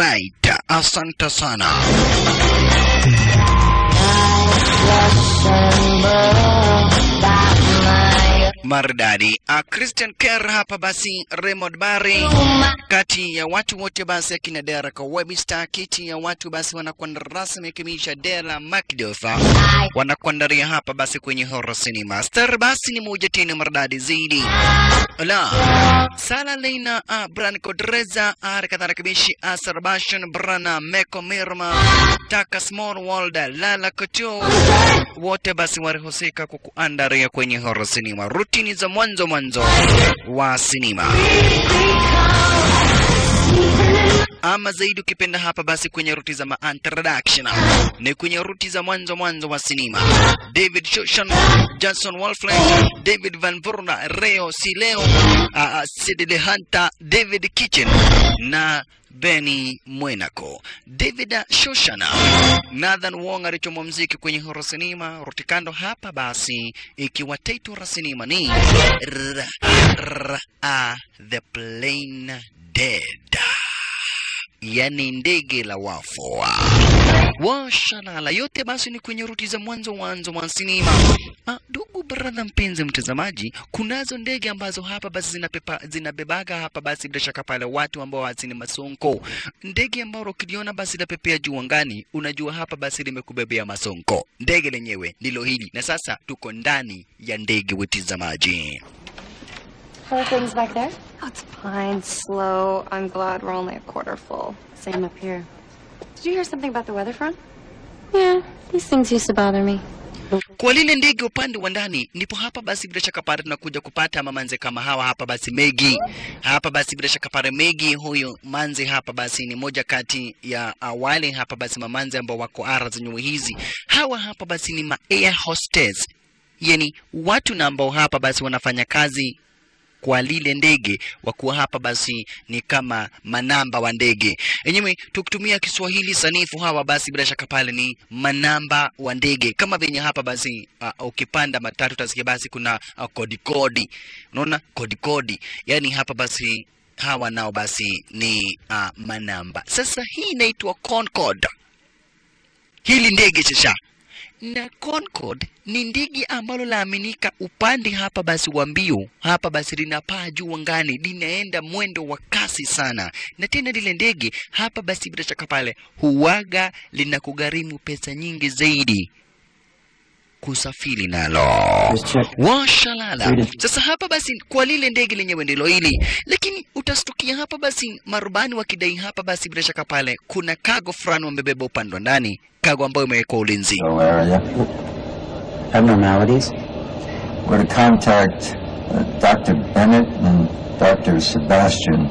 Alright, asante sana. Maridadi. Christian Kerr hapa basi, Raymond Barry, kati ya watu wote basi akina Derek Webster, kati ya watu basi wanakwenda rasmi kimisha Della Macduff wanakwandaria hapa basi kwenye horror cinema. Star basi ni moja tena maridadi zaidi. La Sala Lena Branko Dreza harakata kibishi Azerbaijan Brana Meko Mirma Taka Small World Lala Kutu wote basi walihusika kukuandaria kwenye horror cinema. Rutini za mwanzo wa sinema. Ama zaidi ukipenda hapa basi kwenye ruti za introduction ni kwenye ruti za mwanzo wa sinema. David Shoshan, Jason Wolfland, David Van Vorna, Reo Sileo, Sidney Hunter, David Kitchen na Benny Mwenako. David Shoshana, Nathan Wong alichomwa muziki kwenye horror cinema. Rutikando hapa basi ikiwa title ra cinema ni The Plain Dead, yani ndege la wafu. Washalala yote basi ni kwenye ruti za mwanzo wa sinema. Ndugu brother mpenzi mtazamaji, kunazo ndege ambazo hapa basi zinabebaga hapa basi bila shaka pale watu ambao hazini masonko. Ndege ambao ukiliona basi lapepea juu angani, unajua hapa basi limekubebea masonko. Ndege lenyewe ndilo hili, na sasa tuko ndani ya ndege watazamaji. How are things back there? Oh, it's fine, slow. I'm glad we're only a quarter full. Same up here. Did you hear something about the weather front? Yeah, these things used to bother me. Kwa lile ndege upande wa ndani ndipo hapa basi bila shaka pale tunakuja kupata mamanze kama hawa hapa basi Megi. Hapa basi bila shaka pale Megi huyo manze hapa basi ni moja kati ya wale hapa basi mamanze ambao wako ara za nyuo hizi. Hawa hapa basi ni air hostess. Yani watu na ambao hapa basi wanafanya kazi kwa lile ndege, wakuwa hapa basi ni kama manamba wa ndege. Enyewe tukitumia Kiswahili sanifu hawa basi bila shaka pale ni manamba wa ndege. Kama venye hapa basi ukipanda matatu utasikia basi kuna kodi. Unaona kodi. Yani hapa basi hawa nao basi ni manamba. Sasa hii inaitwa Concorde. Hili ndege sasa. Na Concorde ni ndege ambalo laaminika upande hapa basi wa mbio, hapa basi linapaa juu angani, linaenda mwendo wa kasi sana. Na tena lile ndege hapa basi bila shaka pale huwaga linakugharimu pesa nyingi zaidi kusafiri nalo. Washalala. Sasa hapa basi kwa lile ndege lenyewe ndilo hili, lakini utastukia hapa basi marubani wakidai hapa basi bila shaka pale kuna cargo fulani wamebeba upande ndani, cargo ambayo imewekwa ulinzi. Abnormalities. We're to contact Dr. Bennett and Dr. Sebastian.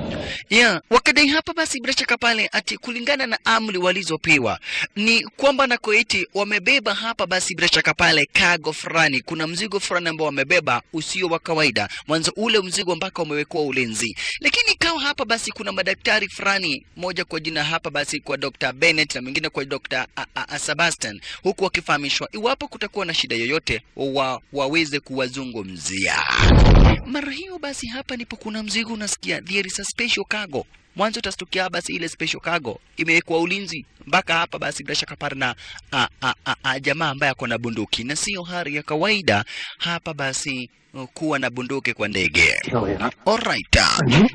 Wakadai hapa basi bila shaka pale ati kulingana na amri walizopewa ni kwamba na koeti wamebeba hapa basi bila shaka pale cargo fulani. Kuna mzigo fulani ambao wamebeba usio wa kawaida. Mwanzo ule mzigo mpaka umewekwa ulinzi. Lakini kawa hapa basi kuna madaktari fulani, moja kwa jina hapa basi kwa Dr. Bennett na mwingine kwa Dr. Sebastian, huku wakifahamishwa iwapo kutakuwa na shida yoyote waweze kuwazungumzia. Mara hiyo basi hapa nipo kuna mzigo unasikia there is a special cargo. Mwanzo utastukia basi ile special cargo imewekwa ulinzi mpaka hapa basi bila shaka parna jamaa ambaye ako na bunduki, na sio hali ya kawaida hapa basi kuwa na bunduki kwa ndege. Alright.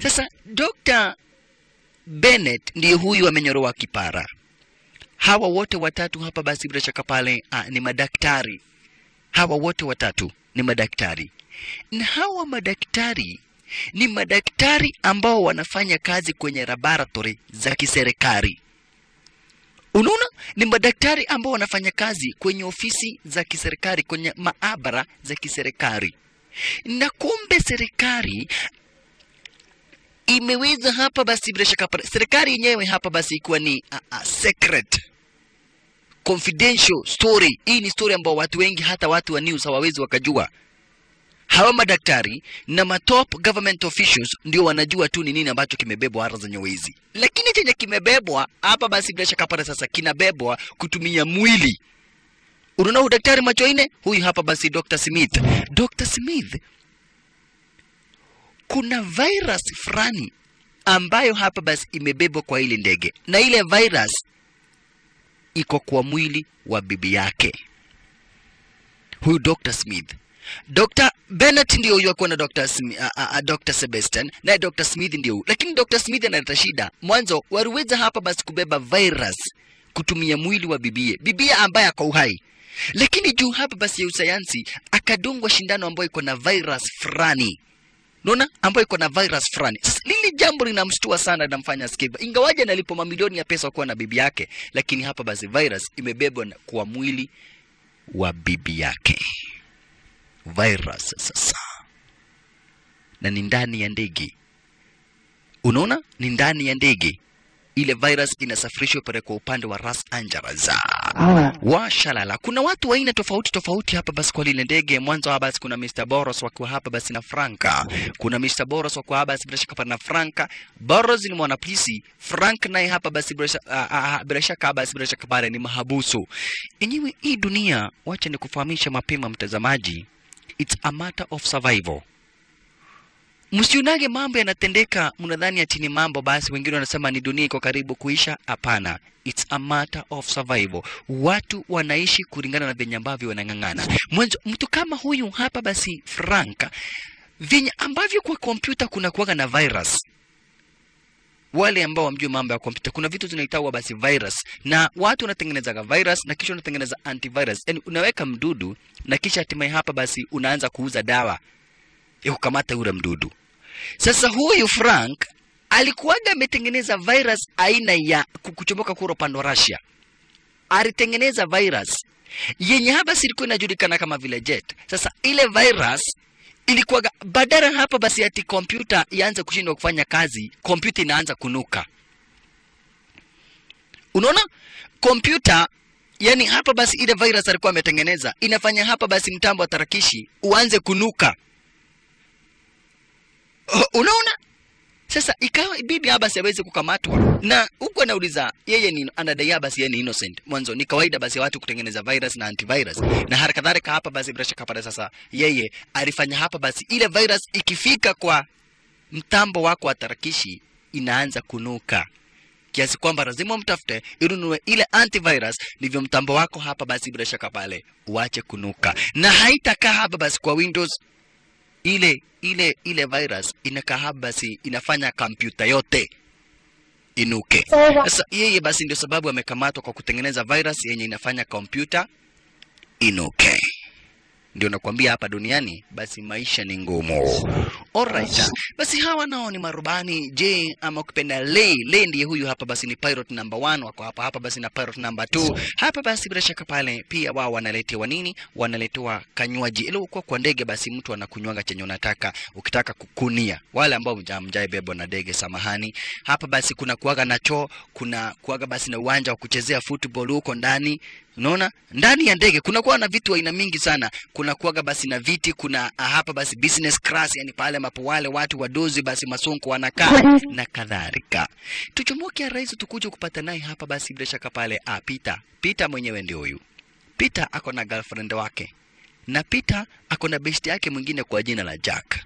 Sasa Dr. Bennett ndiye huyu amenyoroa kipara. Hawa wote watatu hapa basi bila shaka pale ni madaktari. Hawa wote watatu ni madaktari. Na hawa madaktari ni madaktari ambao wanafanya kazi kwenye laboratory za kiserikali. Unaona, ni madaktari ambao wanafanya kazi kwenye ofisi za kiserikali, kwenye maabara za kiserikali. Na kumbe serikali imeweza hapa basi bila shaka serikali yenyewe hapa basi ikiwa ni secret confidential story. Hii ni story ambao watu wengi hata watu wa news hawawezi wakajua. Hawa madaktari na matop government officials ndio wanajua tu ni nini ambacho kimebebwa ara za nyewezi. Lakini chenye kimebebwa hapa basi bila shaka pale sasa kinabebwa kutumia mwili. Unaona daktari macho ine? Huyu hapa basi Dr. Smith. Dr. Smith, kuna virus fulani ambayo hapa basi imebebwa kwa ile ndege, na ile virus iko kwa mwili wa bibi yake huyu Dr. Smith. Dr. Bennett ndio huyo kwa na Dr. Sebastian, na Dr. Smith ndio. Lakini Dr. Smith analeta shida. Mwanzo waliweza hapa basi kubeba virus kutumia mwili wa bibie ambaye ako uhai. Lakini juu hapa basi ya usayansi akadungwa shindano ambayo iko na virus fulani. Unaona? Ambayo iko na virus fulani. Sasa lile jambo linamshtua sana, linamfanya skiba. Ingawaje analipo mamilioni ya pesa kwa na bibi yake, lakini hapa basi virus imebebwa kwa mwili wa bibi yake. Virus sasa. Na ni ndani ya ndege. Unaona? Ni ndani ya ndege. Ile virus inasafirishwa pale kwa upande wa Los Angeles. Washalala. Kuna watu wa aina tofauti hapa basi kwa ile ndege. Mwanzo hapa basi kuna Mr. Boros wakiwa hapa basi na Franka. Kuna Mr. Boros wakiwa hapa basi bila shaka na Franka. Boros ni mwanapolisi, Frank naye hapa basi bila shaka basi bila shaka pale ni mahabusu. Enyewe hii dunia, wacha nikufahamisha mapema mtazamaji, it's a matter of survival. Msionage mambo yanatendeka mnadhani ati ni mambo basi wengine wanasema ni dunia iko karibu kuisha. Hapana, it's a matter of survival. Watu wanaishi kulingana na venye ambavyo wanang'ang'ana. Mwanzo mtu kama huyu hapa basi Frank, venye ambavyo kwa kompyuta kuna kuwaga na virus. Wale ambao wamjua mambo ya kompyuta, kuna vitu zinaitwa basi virus, na watu wanatengeneza virus na kisha wanatengeneza antivirus. Yaani unaweka mdudu na kisha hatimaye hapa basi unaanza kuuza dawa ya kukamata yule mdudu. Sasa huyu Frank alikuwaga ametengeneza virus aina ya kuchomoka kura pando Russia. Alitengeneza virus yenye hapa ilikuwa inajulikana kama vile jet. Sasa ile virus ilikuwaga badala hapa basi ati kompyuta ianze kushindwa kufanya kazi, kompyuta inaanza kunuka. Unaona? Kompyuta yani hapa basi ile virus alikuwa ametengeneza inafanya hapa basi mtambo wa tarakishi uanze kunuka. Unaona? Sasa ikawa bibi Abbas hawezi kukamatwa, na huko anauliza yeye ni anadai Abbas yeye ni innocent. Mwanzo ni kawaida basi watu kutengeneza virus na antivirus, na haraka kadhalika hapa basi bila shaka pale sasa yeye alifanya hapa basi ile virus ikifika kwa mtambo wako wa tarakishi inaanza kunuka, kiasi kwamba lazima mtafute irunue ile antivirus ndivyo mtambo wako hapa basi bila shaka pale uache kunuka. Na haitakaa hapa basi kwa Windows ile virus inakaa hapa basi inafanya kompyuta yote inuke. Sasa yeye basi ndio sababu amekamatwa kwa kutengeneza virus yenye inafanya kompyuta inuke. Ndio nakwambia hapa duniani basi maisha ni ngumu. Alright. Basi hawa nao ni marubani J ama ukipenda Lay ndiye huyu hapa basi ni pilot number 1 wako hapa basi na pilot number 2. Hapa basi bila shaka pale pia wao wanaletewa nini? Wanaletewa kanywaji. Ile uko kwa ndege basi mtu anakunywanga chenye unataka ukitaka kukunia. Wale ambao mjai bebo na ndege samahani. Hapa basi kuna kuaga na choo, kuna kuaga basi na uwanja wa kuchezea football huko ndani. Unaona? Ndani ya ndege kuna kuwa na vitu aina mingi sana. Kuna kuaga basi na viti, kuna hapa basi business class, yani pale ambapo wale watu wadozi basi masonko wanakaa na kadhalika. Tuchomoke rais tukuje kupata naye hapa basi bila shaka pale Peter mwenyewe ndio huyu. Peter ako na girlfriend wake. Na Peter ako na best yake mwingine kwa jina la Jack.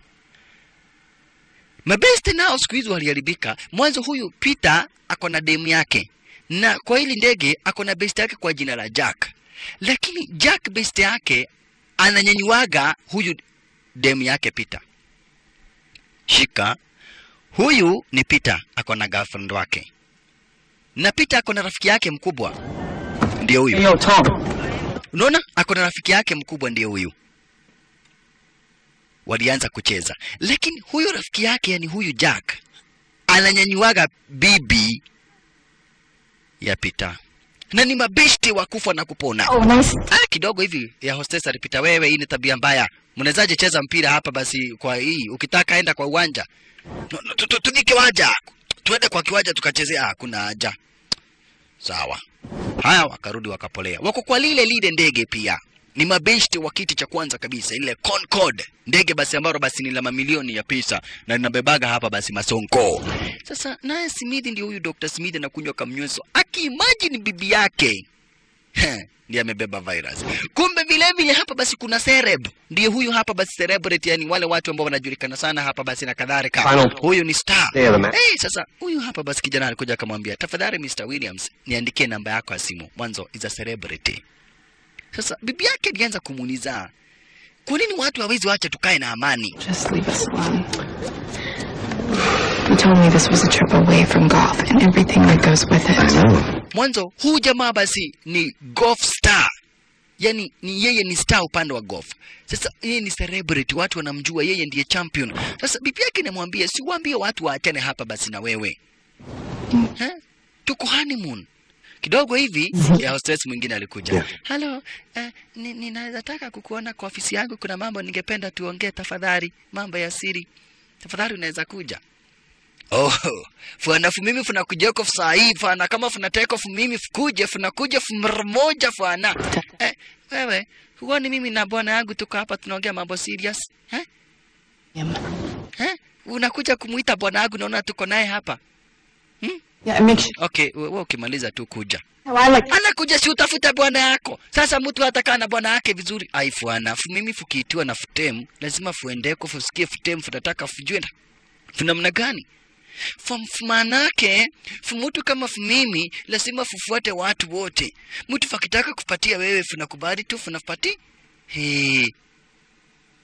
Mabeste nao siku hizo waliharibika. Mwanzo huyu Peter ako na demu yake. Na kwa hili ndege ako na best yake kwa jina la Jack. Lakini Jack best yake ananyanyuaga huyu demu yake Peter. Shika. Huyu ni Peter ako na girlfriend wake. Na Peter ako na rafiki yake mkubwa. Ndio huyu. Yo, Tom. Unaona? Ako na rafiki yake mkubwa ndio huyu. Walianza kucheza. Lakini huyu rafiki yake yani huyu Jack ananyanyuaga bibi ya Peter. Na ni mabeshte wa kufa na kupona. Oh, nice. Kidogo hivi ya hostess alipita, wewe hii ni tabia mbaya. Mnawezaje cheza mpira hapa basi kwa hii? Ukitaka enda kwa uwanja. Tunike waja. Tuende kwa kiwanja tukachezea. Kuna haja. Sawa. Haya wakarudi wakapolea. Wako kwa lile ndege pia. Ni mabeshte wa kiti cha kwanza kabisa, ile Concorde. Ndege basi ambalo basi ni la mamilioni ya pesa na linabebaga hapa basi masonko. Sasa naye Smith ndio huyu Dr. Smith anakunywa kamnyweso. Akiimagine bibi yake ndiye amebeba virus. Kumbe vile vile hapa basi kuna celeb, ndiye huyu hapa basi celebrity, yani wale watu ambao wanajulikana sana hapa basi na kadhalika. Huyu ni star. Sasa huyu hapa basi kijana alikuja akamwambia, tafadhali Mr. Williams, niandikie namba yako ya simu. Mwanzo is a celebrity. Sasa bibi yake alianza kumuuliza, kwa nini watu hawezi waacha tukae na amani? Just leave us alone. You told me this was a trip away from golf and everything that goes with it. I know. Mwanzo huu jamaa basi ni golf star. Yani ni yeye ni star upande wa golf. Sasa yeye ni celebrity, watu wanamjua, yeye ndiye champion. Sasa bibi yake anamwambia, si waambie watu waachane hapa basi na wewe. Tuko honeymoon. Kidogo hivi ya hostess mwingine alikuja. Hello, ninaweza taka kukuona kwa ofisi yangu, kuna mambo ningependa tuongee tafadhali, mambo ya siri. Tafadhali unaweza kuja? Oh, fana mimi funa kuja huko saa hii fana, kama funa take off mimi fukuje funa kuja mara moja fana. Wewe, huoni mimi na bwana yangu tuko hapa tunaongea mambo serious? Unakuja kumuita bwana yangu, naona tuko naye hapa. Okay, wewe ukimaliza tu kuja. Anakuja si utafuta bwana yako. Sasa mtu atakaa na bwana yake vizuri. Aifuana, mimi fukiitiwa na futem, lazima fuendeko fusikie futem, funataka fujue namna gani? Manake mtu kama mimi lazima fufuate watu wote. Mtu fakitaka kupatia wewe funakubali tu funapati.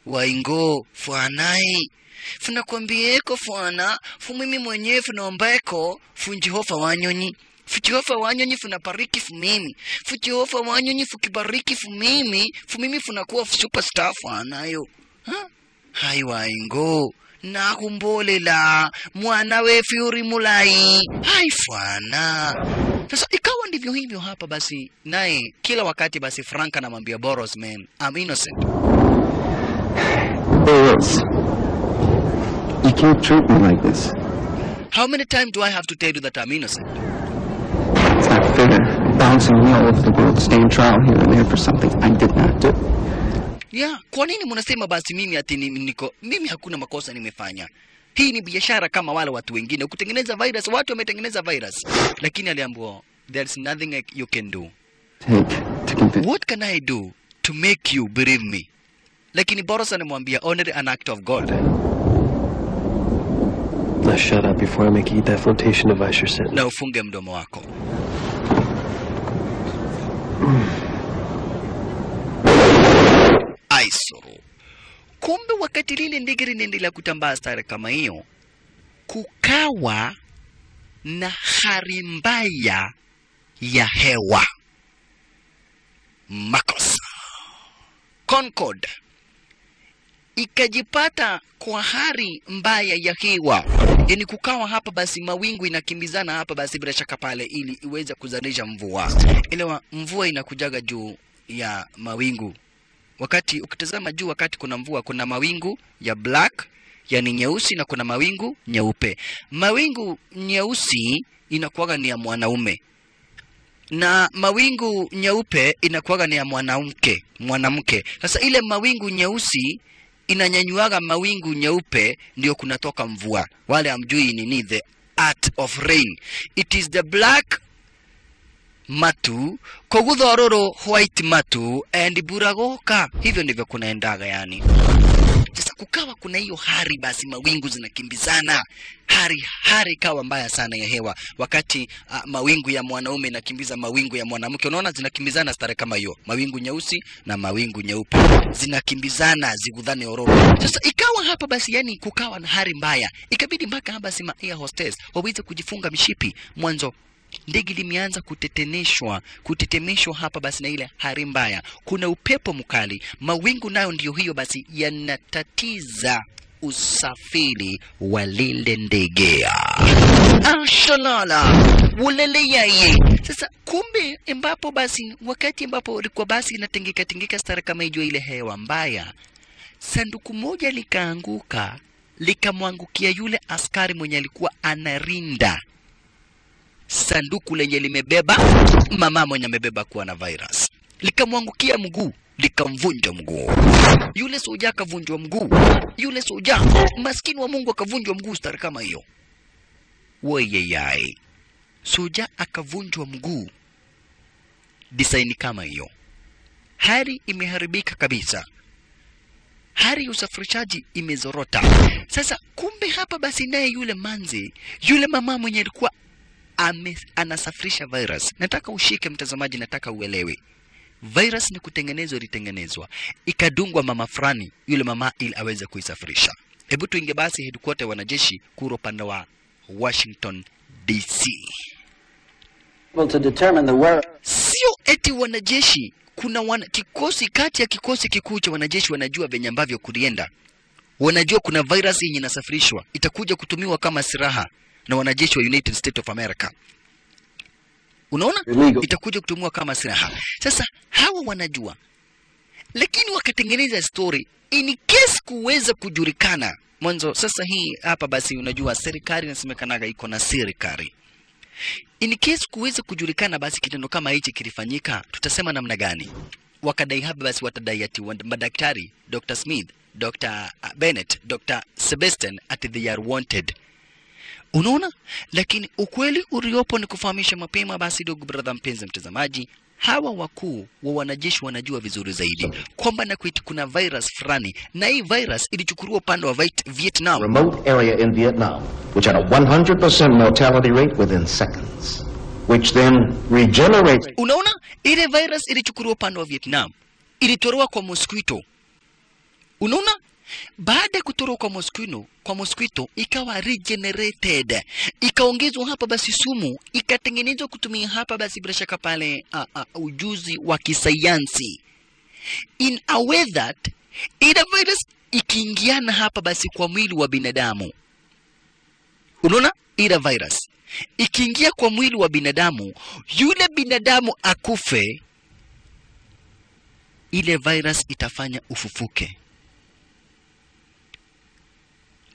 Waingo fuanai. Funakwambieko fuana, mimi mwenyewe funaombeko funjihofa wanyonyi. Fujihofa wanyonyi funapariki fumimi. Fujihofa wanyonyi fukibariki fumimi funakuwa superstar fuanayo. Hai waingo. Na kumbolela mwana we Fury mulai haifana. Sasa ikawa ndivyo hivyo hapa basi, naye kila wakati basi Frank anamwambia Boros, man, I'm innocent. Boros, you can't treat me like this. How many times do I have to tell you that I'm innocent? It's not fair. Bouncing me all over the world, staying trial here and there for something I did not do. Kwa nini mnasema basi mimi ati mimi hakuna makosa nimefanya? Hii ni biashara kama wale watu wengine. Kutengeneza virus, watu wametengeneza virus. Lakini aliambiwa, there's nothing you can do. What can I do to make you believe me? Lakini Boros anamwambia, only an act of God. Now shut up before I make you eat that flotation device you're sitting. Na ufunge mdomo wako. Aisoro. Kumbe wakati lile ndege linaendelea kutambaa stare kama hiyo, kukawa na hali mbaya ya hewa. Makosa. Concorde ikajipata kwa hali mbaya ya hewa. Yani kukawa hapa basi mawingu inakimbizana hapa basi bila shaka pale ili iweze kuzalisha mvua. Elewa, mvua inakujaga juu ya mawingu. Wakati ukitazama juu, wakati kuna mvua, kuna mawingu ya black, yani nyeusi, na kuna mawingu nyeupe. Mawingu nyeusi inakuwaga ni ya mwanaume, na mawingu nyeupe inakuwaga ni ya mwanamke. Sasa ile mawingu nyeusi inanyanyuaga mawingu nyeupe, ndio kunatoka mvua. Wale amjui nini the art of rain. It is the black matu kogudhororo white matu and buragoka. Hivyo ndivyo kunaendaga yani. Sasa kukawa kuna hiyo hari basi mawingu zinakimbizana. Hari kawa mbaya sana ya hewa. Wakati mawingu ya mwanaume inakimbiza mawingu ya mwanamke, unaona zinakimbizana stare kama hiyo. Mawingu nyeusi na mawingu nyeupe zinakimbizana zigudhane ororo. Sasa ikawa hapa basi yani kukawa na hari mbaya. Ikabidi mpaka hapa sima air hostess waweze kujifunga mishipi. Mwanzo ndege limeanza kutetemeshwa hapa basi na ile hari mbaya. Kuna upepo mkali, mawingu nayo ndio hiyo basi yanatatiza usafiri wa lile ndege. Ashalala ulele yaye. Sasa kumbe ambapo basi wakati ambapo ilikuwa basi inatingika stara kama hiyo ile hewa mbaya, sanduku moja likaanguka likamwangukia yule askari mwenye alikuwa anarinda sanduku lenye limebeba mama mwenye amebeba kuwa na virus. Likamwangukia mguu, likamvunja mguu. Yule soja akavunjwa mguu. Yule soja maskini wa Mungu akavunjwa mguu stari kama hiyo. Weyeyai. Soja akavunjwa mguu. design kama hiyo. Hali imeharibika kabisa. Hali ya usafirishaji imezorota. Sasa kumbe hapa basi naye yule manzi, yule mama mwenye alikuwa anasafirisha virus. Nataka ushike mtazamaji, nataka uelewe. Virus ni kutengenezwa, ilitengenezwa. Ikadungwa mama fulani, yule mama ili aweze kuisafirisha. Hebu tuinge basi headquarter wanajeshi kuro upande wa Washington DC. Sio eti wanajeshi, kuna kikosi kati ya kikosi kikuu cha wanajeshi wanajua venye ambavyo kulienda. Wanajua kuna virus yenye inasafirishwa itakuja kutumiwa kama silaha na wanajeshi wa United States of America. Unaona? Itakuja kutumiwa kama silaha. Sasa hawa wanajua. Lakini wakatengeneza story in case kuweza kujulikana. Mwanzo sasa hii hapa basi unajua serikali inasemekanaga iko na serikali. In case kuweza kujulikana basi kitendo kama hichi kilifanyika, tutasema namna gani? Wakadai hapa basi watadai ati madaktari Dr. Smith, Dr. Bennett, Dr. Sebastian ati they are wanted. Unaona? Lakini ukweli uliopo ni kufahamisha mapema basi ndugu brother mpenzi mtazamaji, hawa wakuu wa wanajeshi wanajua vizuri zaidi kwamba na kuna virus fulani, na hii virus ilichukuliwa upande wa Vietnam, remote area in Vietnam, which had a 100% mortality rate within seconds, which then regenerates. Unaona? Ile virus ilichukuliwa upande wa Vietnam, ilitolewa kwa mosquito. Unaona? Baada ya kutolewa kwa mosquito ikawa regenerated, ikaongezwa hapa basi sumu, ikatengenezwa kutumia hapa basi bila shaka pale ujuzi wa kisayansi, in a way that ila virus ikiingiana hapa basi kwa mwili wa binadamu. Unaona? Ila virus ikiingia kwa mwili wa binadamu, yule binadamu akufe, ile virus itafanya ufufuke.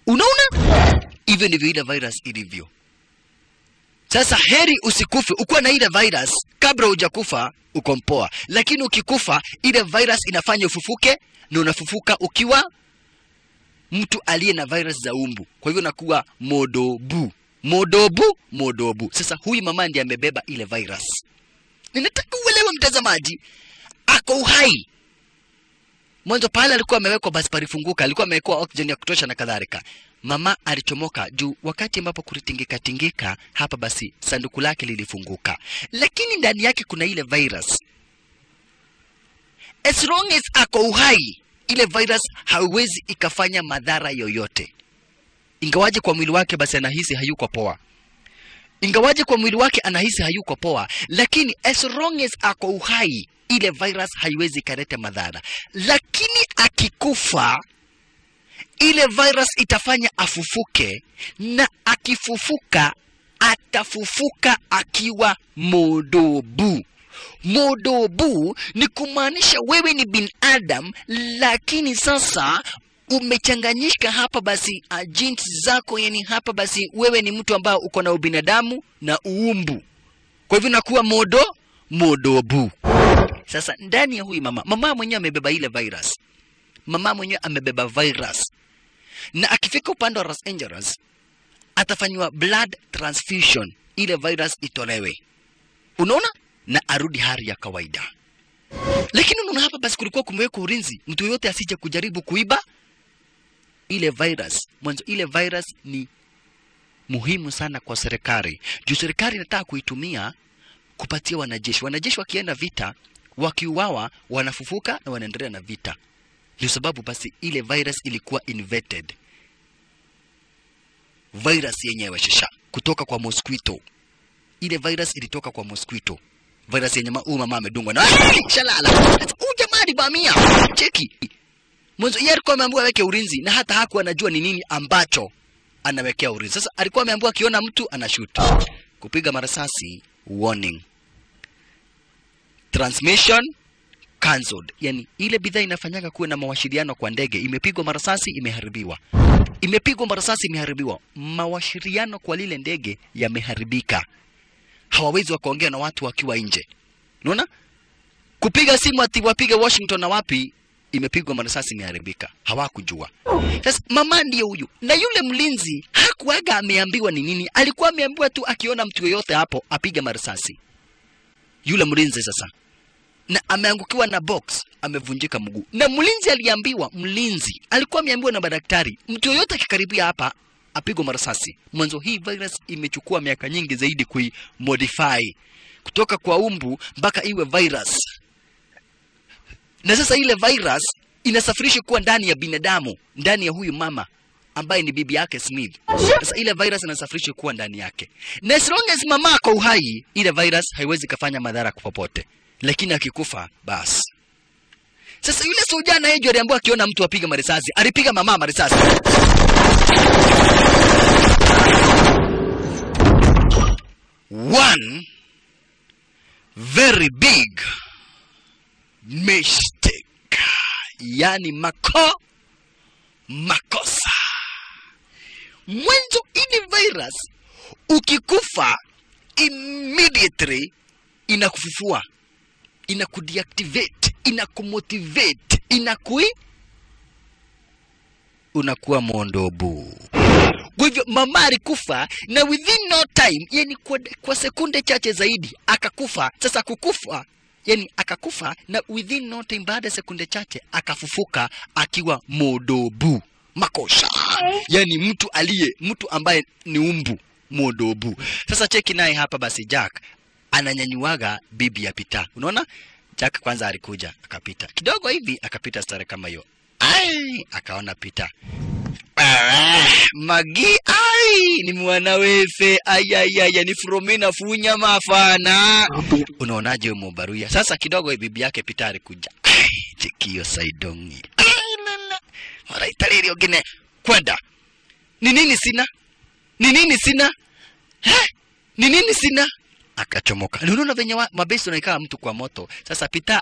Unaona? Hivyo ndivyo ile virus ilivyo. Sasa heri usikufe ukiwa na ile virus kabla hujakufa uko mpoa, lakini ukikufa ile virus inafanya ufufuke, na unafufuka ukiwa mtu aliye na virus za umbu. Kwa hivyo nakuwa modobu. Sasa huyu mama ndiye amebeba ile virus. Ninataka uelewe mtazamaji, ako uhai. Mwanzo pale alikuwa amewekwa basi palifunguka, alikuwa amewekwa oxygen ya kutosha na kadhalika. Mama alichomoka juu wakati ambapo kulitingika hapa basi sanduku lake lilifunguka. Lakini ndani yake kuna ile virus. As long as ako uhai, ile virus haiwezi ikafanya madhara yoyote. Ingawaje kwa mwili wake basi anahisi hayuko poa. Lakini as long as ako uhai, ile virus haiwezi kaleta madhara. Lakini akikufa, ile virus itafanya afufuke, na akifufuka atafufuka akiwa modobu. Modobu ni kumaanisha wewe ni binadamu, lakini sasa umechanganyika hapa basi genes zako, yani hapa basi wewe ni mtu ambao uko na ubinadamu na uumbu. Kwa hivyo nakuwa modobu. Sasa ndani ya huyu mama mwenyewe amebeba ile virus. Mama mwenyewe amebeba virus. Na akifika upande wa Los Angeles atafanywa blood transfusion, ile virus itolewe. Unaona? Na arudi hali ya kawaida. Lakini unaona hapa basi kulikuwa kumewekwa ulinzi, mtu yote asije kujaribu kuiba ile virus. Mwanzo ile virus ni muhimu sana kwa serikali. Juu serikali inataka kuitumia kupatia wanajeshi. Wanajeshi wakienda vita, wakiuawa, wanafufuka na wanaendelea na vita. Ndio sababu basi ile virus ilikuwa invented. Virus yenyewe shasha kutoka kwa mosquito. Ile virus ilitoka kwa mosquito. Virus yenye mama amedungwa na shalala. Jamani bamia. Cheki. Mwanzo yeye alikuwa ameambiwa aweke ulinzi, na hata hakuwa anajua ni nini ambacho anawekea ulinzi. Sasa alikuwa ameambiwa akiona mtu anashoot. Kupiga marasasi, warning. Transmission cancelled. Yani ile bidhaa inafanyaga kuwe na mawasiliano kwa ndege. Imepigwa marasasi, imeharibiwa. Mawasiliano kwa lile ndege yameharibika. Hawawezi wakaongea na watu wakiwa nje. Unaona? Kupiga simu ati wapige Washington na wapi, imepigwa marasasi, imeharibika. Hawakujua. Sasa mama ndiye huyu. Na yule mlinzi hakuaga ameambiwa ni nini. Alikuwa ameambiwa tu akiona mtu yoyote hapo apige marasasi. Yule mlinzi sasa na ameangukiwa na box, amevunjika mguu. Na mlinzi alikuwa ameambiwa na madaktari, mtu yoyote akikaribia hapa apigwe marasasi. Mwanzo hii virus imechukua miaka nyingi zaidi kuimodify kutoka kwa umbu mpaka iwe virus. Na sasa ile virus inasafirishwa kuwa ndani ya binadamu, ndani ya huyu mama ambaye ni bibi yake Smith. Sasa ile virus inasafirishwa kuwa ndani yake. Na as long as mama ako uhai, ile virus haiwezi kufanya madhara popote. Lakini akikufa basi. Sasa yule soja na yeye aliambiwa akiona mtu apiga marisasi, alipiga mama marisasi. One very big mistake. Yani makosa. Mwanzo ini virus ukikufa immediately inakufufua, inakudeactivate, inakumotivate, unakuwa mondobu. Kwa hivyo mama alikufa na within no time, yani kwa sekunde chache zaidi akakufa. Sasa kukufa, yani akakufa na within no time, baada ya sekunde chache akafufuka akiwa modobu. Makosha. Yani mtu ambaye ni umbu modobu. Sasa cheki naye hapa basi Jack ananyanyuaga bibi ya Peter. Unaona? Jack kwanza alikuja akapita kidogo hivi, akapita stare kama hiyo. Akaona Peter. Magi ni mwana wefe. Ni fromina funya mafana. Unaonaje Mubaruya? Sasa kidogo bibi yake Peter alikuja. Chekio saidongi. Mara italiri ogene kwenda. Ni nini sina? Ni nini sina? Akachomoka. Unaona venye mabesi unaikaa mtu kwa moto. Sasa Peter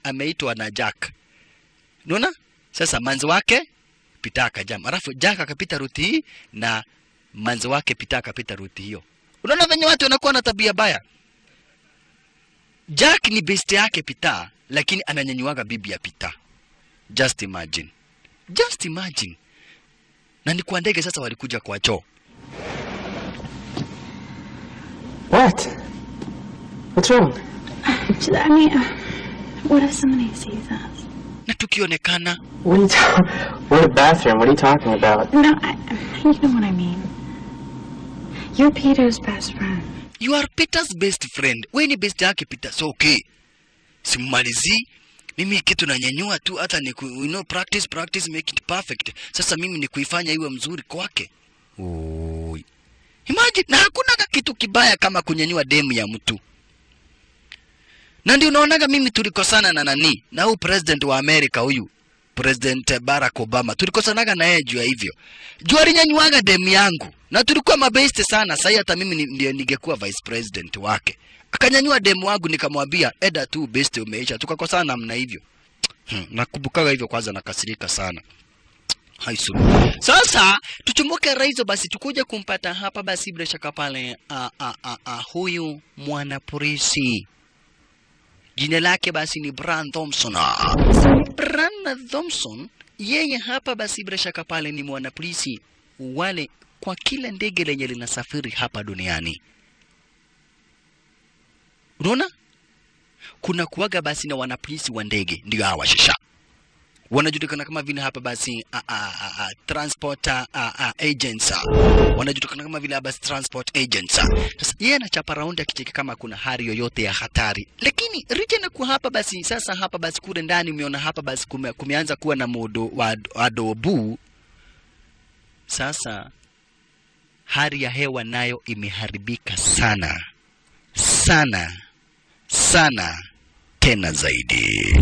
ameitwa na Jack. Unaona? Sasa manzi wake Peter akajam. Alafu Jack akapita ruti hii na manzi wake Peter akapita ruti hiyo. Unaona venye watu wanakuwa na tabia baya. Jack ni besti yake Peter, lakini ananyanyuaga bibi ya Peter. Just imagine. Na ni kwa ndege sasa walikuja kwa choo. What's wrong? I mean, what if somebody sees us? Na tukionekana. We're in the bathroom. What are you talking about? No, you know what I mean. You're Peter's best friend. You are Peter's best friend. Wewe ni best yake Peter. So okay. Simalizi. Mimi kitu nanyanyua tu, hata ni practice make it perfect. Sasa mimi ni kuifanya iwe mzuri kwake. Imagine, na hakuna kitu kibaya kama kunyanyua demu ya mtu. Na ndio unaonaga mimi tulikosana na nani? Na huyu president wa America huyu, President Barack Obama. Tulikosanaga na yeye juu ya hivyo. Juu alinyanyuaga demu yangu. Na tulikuwa mabeste sana. Sasa hata mimi ndio ningekuwa vice president wake. Akanyanyua demu wangu, nikamwambia eda tu beste umeisha. Tukakosana namna hivyo. Nakumbukaga hivyo, kwanza nakasirika sana. Haisu. Sasa tuchumuke raizo basi tukuje kumpata hapa basi bila shaka pale huyu mwanapolisi. Jina lake basi ni Brian Thompson. Brian Thompson yeye hapa basi bila shaka pale ni mwanapolisi wale kwa kila ndege lenye linasafiri hapa duniani. Unaona? Kuna kuwaga basi na wanapolisi wa ndege, ndio hawa shisha. Wanajulikana kama vile hapa basi transport agents. Wanajulikana kama vile basi transport agents. Sasa yeye anachapa round akicheki kama kuna hali yoyote ya hatari. Lakini rije na ku hapa basi sasa hapa basi kule ndani umeona hapa basi kumeanza kuwa na modo wa adobu. Sasa hali ya hewa nayo imeharibika sana tena zaidi.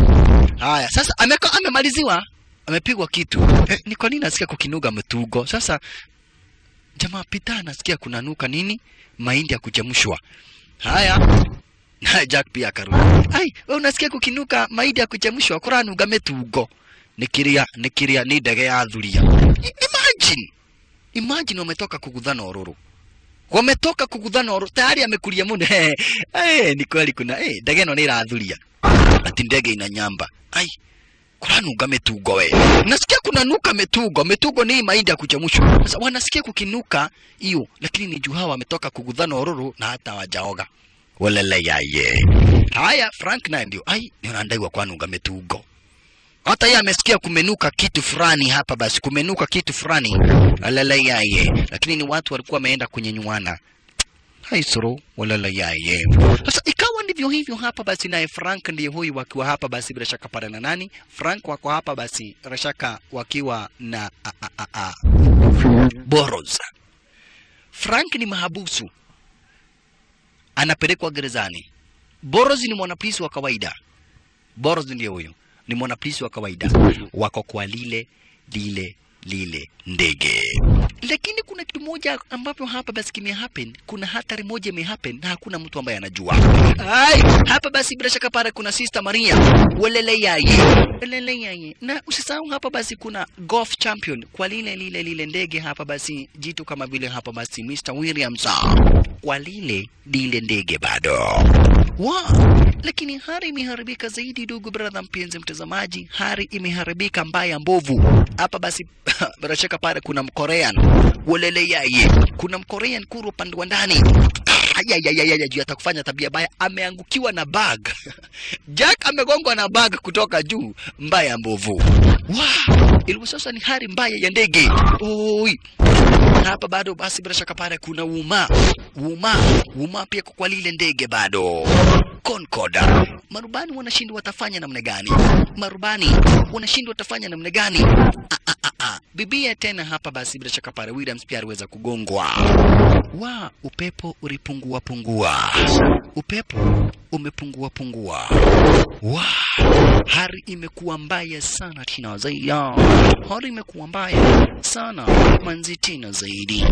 Haya, sasa amemaliziwa, amepigwa kitu. Ni kwa nini nasikia kukinuga mtugo? Sasa jamaa Peter anasikia kunanuka nini? Mahindi ya kuchemshwa. Haya. Na Jack pia akarudi. Wewe unasikia kukinuka mahindi ya kuchemshwa, kuranuga metugo. Nikiria ni ndege ya thuria. Imagine wametoka kugudhana ororo. Tayari amekulia muda. Ni kweli kuna ndege no ni irathuria. Ati ndege ina nyamba. Kuranuga metugo we. Nasikia kunanuka metugo. Metugo ni mahindi ya kuchemshwa. Sasa wanasikia kukinuka hiyo, lakini ni juu hawa wametoka kugudhana ororo na hata wajaoga. walele yaye. Haya, Frank naye ndio ai ninandaiwa kwani ungametugo. Hata yeye amesikia kumenuka kitu fulani hapa basi, kumenuka kitu fulani. Walele yaye. Lakini ni watu walikuwa wameenda kunyenyuana. Haisoro walele yaye. Sasa ikawa ndivyo hivyo hapa basi, naye Frank ndiye huyu wakiwa hapa basi bila shaka pale na nani? Frank wako hapa basi rashaka wakiwa na Boros. Frank ni mahabusu, anapelekwa gerezani. Boros ni mwanapolisi wa kawaida. Boros ndiye huyo, ni mwanapolisi wa kawaida, wako kwa lile ndege. Lakini kuna kitu moja ambapo hapa basi kimehappen, kuna hatari moja imehappen na hakuna mtu ambaye anajua. Hai, hapa basi bila shaka pale kuna Sister Maria, walele yaye. Na usisahau hapa basi kuna golf champion kwa lile ndege hapa basi, jitu kama vile hapa basi Mr. Williams kwa lile ndege bado. Lakini hari imeharibika zaidi, ndugu brother mpenzi mtazamaji, hari imeharibika mbaya mbovu. Hapa basi bila shaka pale kuna Mkorean, walele yaye. Kuna Mkorean kuru upande wa ndani. Juu atakufanya tabia baya, ameangukiwa na bag. Jack amegongwa na bag kutoka juu, mbaya mbovu. Ilikuwa sasa ni hari mbaya ya ndege. Hapa bado basi bila shaka pale kuna Uma pia kwa lile ndege bado. Concorde. Marubani wanashindwa watafanya namna gani? Bibia tena hapa basi bila shaka pale Williams pia aliweza kugongwa. Upepo ulipungua. Upepo umepungua. Hari imekuwa mbaya sana tena zaidi. Hari imekuwa mbaya sana manzi tena zaidi.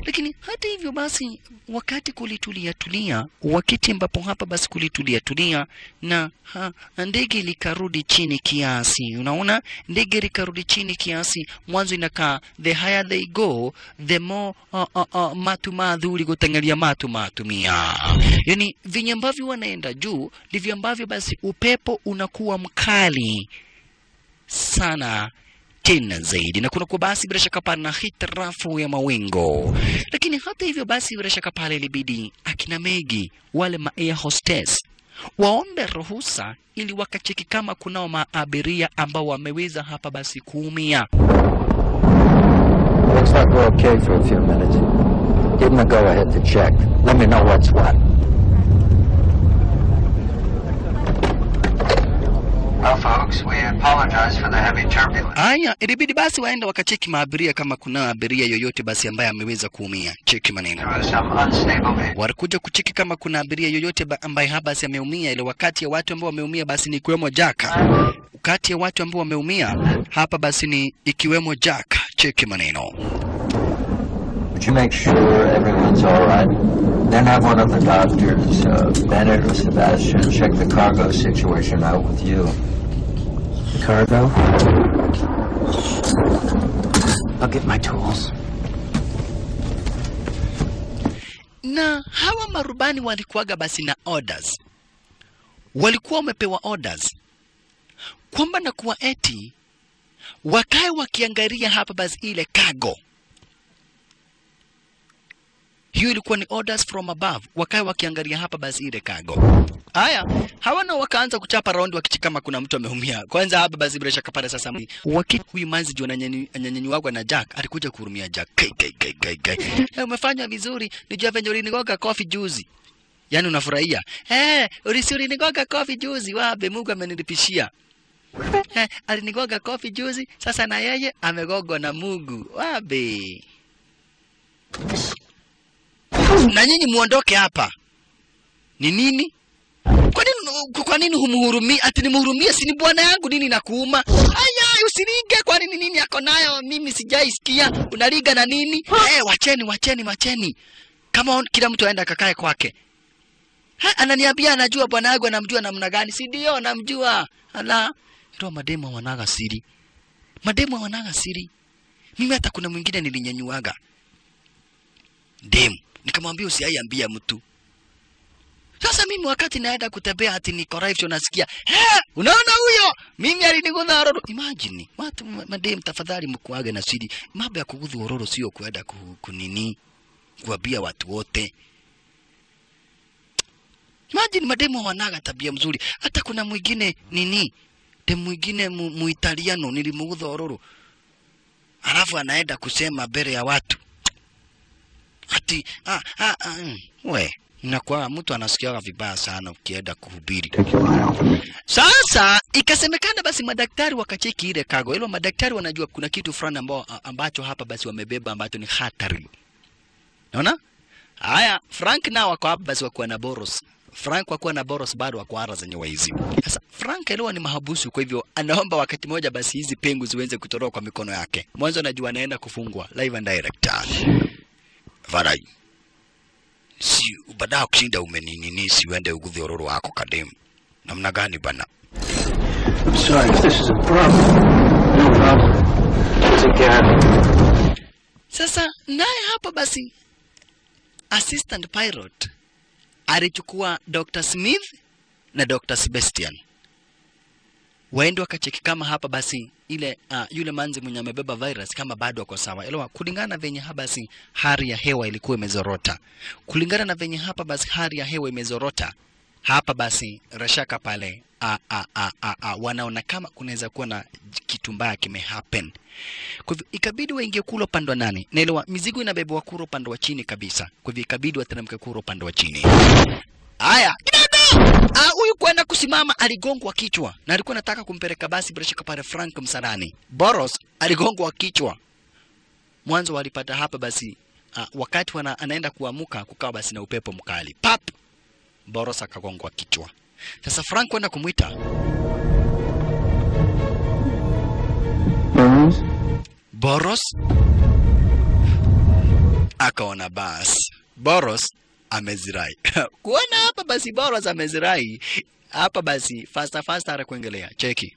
Lakini hata hivyo basi wakati kulitulia, wakati ambapo hapa basi kulitulia na ndege likarudi chini kiasi. Unaona, ndege likarudi chini kiasi. Mwanzo inakaa the higher they go the more matumadhuri kutangalia matumia. Yani vinyo ambavyo wanaenda juu ndivyo ambavyo basi upepo unakuwa mkali sana tena zaidi, na kuna kwa basi bila shaka pale na hitarafu ya mawingo. Lakini hata hivyo basi bila shaka pale ilibidi akina Megi wale air hostess waombe ruhusa ili wakacheki kama kunao maabiria ambao wameweza hapa basi kuumia. Looks like we're okay for a few minutes. Give them a go ahead to check. Let me know what's what. Well, folks, we apologize for the heavy turbulence. Aya, ilibidi basi waenda wakacheki maabiria kama kuna abiria yoyote basi ambaye ameweza kuumia. Cheki maneno. Walikuja kucheki kama kuna abiria yoyote ambaye hapa basi ameumia. Ile wakati ya watu ambao wameumia basi ni ikiwemo Jack. Kati ya watu ambao wameumia hapa basi ni ikiwemo Jack. Cheki maneno. Would you make sure everyone's all right? Then have one of the doctors, Bennett or Sebastian, check the cargo situation out with you. Cargo? I'll get my tools. Na hawa marubani walikuwaga basi na orders. Walikuwa wamepewa orders kwamba na kuwa eti wakae wakiangalia hapa basi ile cargo. Hiyo ilikuwa ni orders from above. Wakae wakiangalia hapa basi ile cargo. Haya, hawa na wakaanza kuchapa round wakichikama kuna mtu ameumia. Kwanza hapa basi bila shaka pale sasa wakati huyu manzi juu ananyanyuagwa na Jack, alikuja kuhurumia Jack. Umefanya vizuri, nijua venye ulinigoga coffee juzi. Yaani unafurahia. Ulinigoga coffee juzi, wabe Mungu amenilipishia. Alinigoga coffee juzi, sasa na yeye amegogwa na Mungu. Wabe. Na nyinyi muondoke hapa. Ni nini? Kwa nini humhurumia? Ati nimhurumia, si ni bwana yangu, nini nakuuma? Aya, usiringe, kwa nini yako nayo mimi sijaisikia? Unaliga na nini? Wacheni. Kama kila mtu aenda kakae kwake. Ananiambia anajua bwana yangu, anamjua namna gani? Si ndio namjua. Ala, ndio mademo wanaga siri. Mimi hata kuna mwingine nilinyanyuaga. Nikamwambia usiaiambia mtu. Sasa mimi wakati naenda kutembea ati niko live nasikia, unaona huyo? Mimi aliniguza ororo. Imagine, watu madem tafadhali mkuage na siri. Mambo ya kuguza ororo sio kuenda kunini kuambia watu wote. Imagine mademo wanaga tabia mzuri. Hata kuna mwingine nini? Demu mwingine Muitaliano nilimuudha ororo. Alafu anaenda kusema mbele ya watu. Ati we inakuwa mtu anasikia vibaya sana ukienda kuhubiri. Sasa ikasemekana basi madaktari wakacheki ile cargo. Hilo madaktari wanajua kuna kitu fulani ambacho hapa basi wamebeba ambacho ni hatari. Unaona? Haya, Frank nao wako hapa basi wakuwa na Boros. Frank wakuwa na Boros bado wako ara zenye waizi. Sasa Frank leo ni mahabusu, kwa hivyo anaomba wakati moja basi hizi pengu ziweze kutoroka kwa mikono yake. Mwanzo anajua anaenda kufungwa live and direct. Varai. Si baada kushinda umeninini si uende ugudhi ororo wako kadem. Namna gani bana? I'm sorry if this is a problem. No problem. Take care. Sasa naye hapa basi assistant pilot alichukua Dr. Smith na Dr. Sebastian. Waende wakacheki kama hapa basi ile yule manzi mwenye amebeba virus kama bado ako sawa. Elewa kulingana venye hapa basi hali ya hewa ilikuwa imezorota. Kulingana na venye hapa basi hali ya hewa imezorota. Hapa basi rashaka pale wanaona kama kunaweza kuwa na kitu mbaya kimehappen. Kwa hivyo ikabidi waingie kule upande wa nani. Naelewa mizigo inabebwa kule upande wa chini kabisa. Kwa hivyo ikabidi wateremke kule upande wa chini. Haya, huyu kwenda kusimama aligongwa kichwa na alikuwa anataka kumpeleka basi bila shaka pale Frank msalani. Boros aligongwa kichwa. Mwanzo walipata hapa basi wakati anaenda kuamuka kukawa basi na upepo mkali. Pap! Boros akagongwa kichwa. Sasa Frank kwenda kumuita. Boros akaona basi Boros amezirai. Kuona hapa basi Boros amezirai. Hapa basi fasta alikuingilia. Cheki.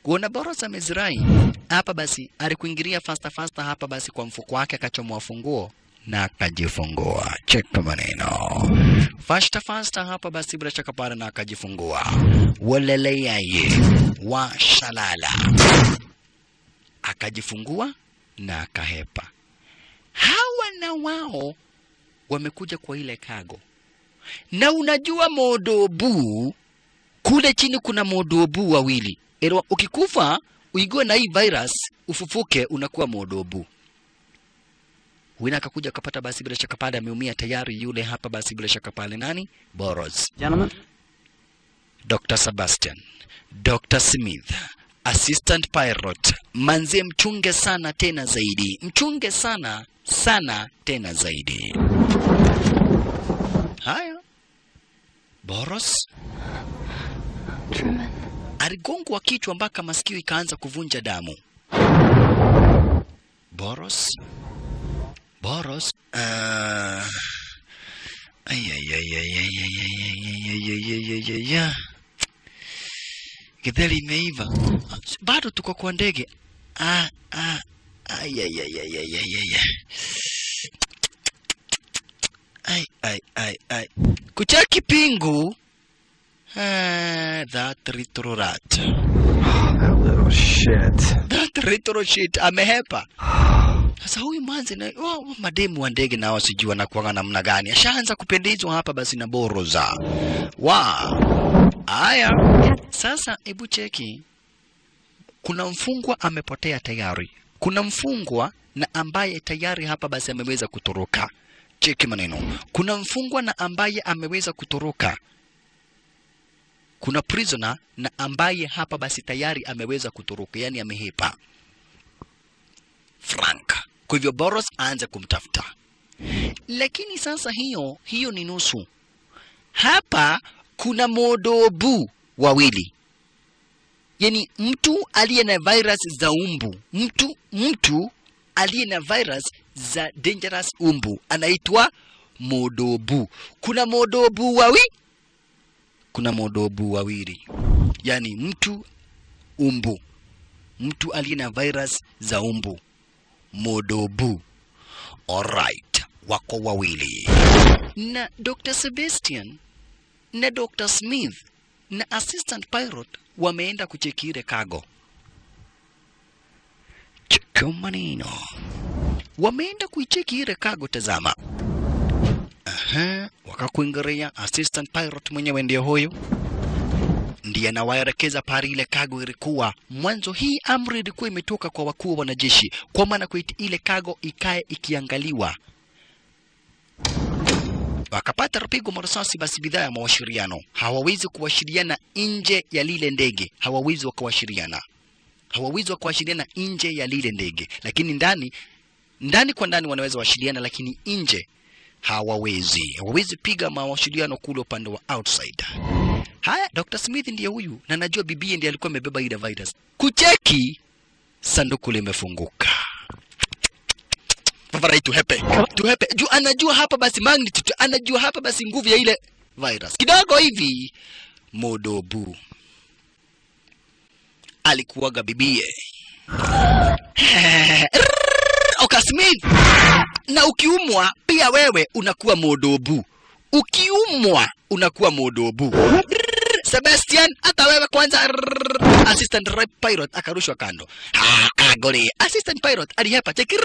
Kuona Boros amezirai. Hapa basi alikuingilia fasta hapa basi kwa mfuko wake akachomoa funguo na akajifungua. Cheka maneno. Fasta hapa basi bila shaka pale na akajifungua. Walele yaye wa shalala. Akajifungua na akahepa. Hawa na wao wamekuja kwa ile cargo. Na unajua modobu kule chini kuna modobu wawili. Ero ukikufa uigue na hii virus ufufuke unakuwa modobu. Wina akakuja kapata basi bila shaka pale ameumia tayari yule hapa basi bila shaka pale nani? Boros. Gentlemen. Dr. Sebastian, Dr. Smith, assistant pilot. Manze mchunge sana tena zaidi. Mchunge sana tena zaidi. Haya. Boros. Truman. Aligongwa kichwa mpaka masikio ikaanza kuvunja damu. Boros. Githeri imeiva. Bado tuko kwa ndege. Kuchaki pingu. That little rat. That little shit. That little shit amehepa. Sasa huyu manzi na mademu wa ndege na wasijua na kuanga namna gani. Ashaanza kupendezwa hapa basi na Boroza. Haya. Sasa hebu cheki. Kuna mfungwa amepotea tayari. Kuna mfungwa na ambaye tayari hapa basi ameweza kutoroka. Cheki maneno. Kuna mfungwa na ambaye ameweza kutoroka. Kuna prisoner na ambaye hapa basi tayari ameweza kutoroka, yani amehepa. Frank. Kwa hivyo Boros aanze kumtafuta. Lakini sasa hiyo ni nusu. Hapa kuna modobu wawili. Yani mtu aliye na virus za umbu. Mtu aliye na virus za dangerous umbu anaitwa modobu. Kuna modobu wawili. Yani mtu umbu. Mtu aliye na virus za umbu. Modobu. Alright. Wako wawili. Na Dr. Sebastian na Dr. Smith na assistant pilot wameenda kucheki ile cargo. Cheka maneno. Wameenda kuicheki ile cargo, tazama. Wakakuingiria. Assistant pilot mwenyewe ndio huyu, ndiye anawaelekeza pale ile cargo ilikuwa. Mwanzo hii amri ilikuwa imetoka kwa wakuu wa wanajeshi, kwa maana kuiti ile cargo ikae ikiangaliwa. Wakapata rapigo marasasi, basi bidhaa ya mawashiriano. Hawawezi kuwashiriana nje ya lile ndege, hawawezi wakawashiriana, hawawezi wakawashiriana nje ya lile ndege, lakini ndani kwa ndani wanaweza washiriana, lakini nje hawawezi piga mawashiriano kule upande wa outside. Haya, Dr. Smith ndiye huyu, na najua bibi ndiye alikuwa amebeba ile virus. Kucheki sanduku limefunguka. Fafarai tuhepe. Juu anajua hapa basi magnitude, anajua hapa basi nguvu ya ile virus. Kidogo hivi Modobu alikuwaga bibie. Oka Smith. Na ukiumwa pia wewe unakuwa Modobu. Ukiumwa unakuwa Modobu. Sebastian, hata wewe kwanza. Assistant pilot akarushwa kando. Agole. Assistant pilot alihepa cheki,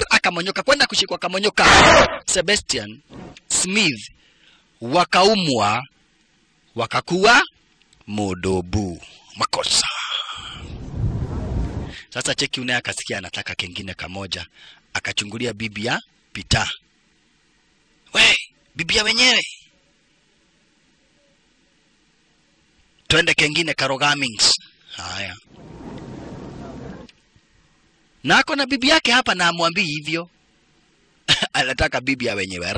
akamonyoka kwenda kushikwa, akamonyoka. Sebastian Smith wakaumwa wakakuwa Modobu. Makosa. Sasa cheki, unaye akasikia anataka kengine kamoja, akachungulia bibi ya Peter. We, bibi ya wenyewe, twende kengine Karogamings. Haya. Nako na bibi yake hapa na amwambii hivyo. Anataka bibi ya wenyewe.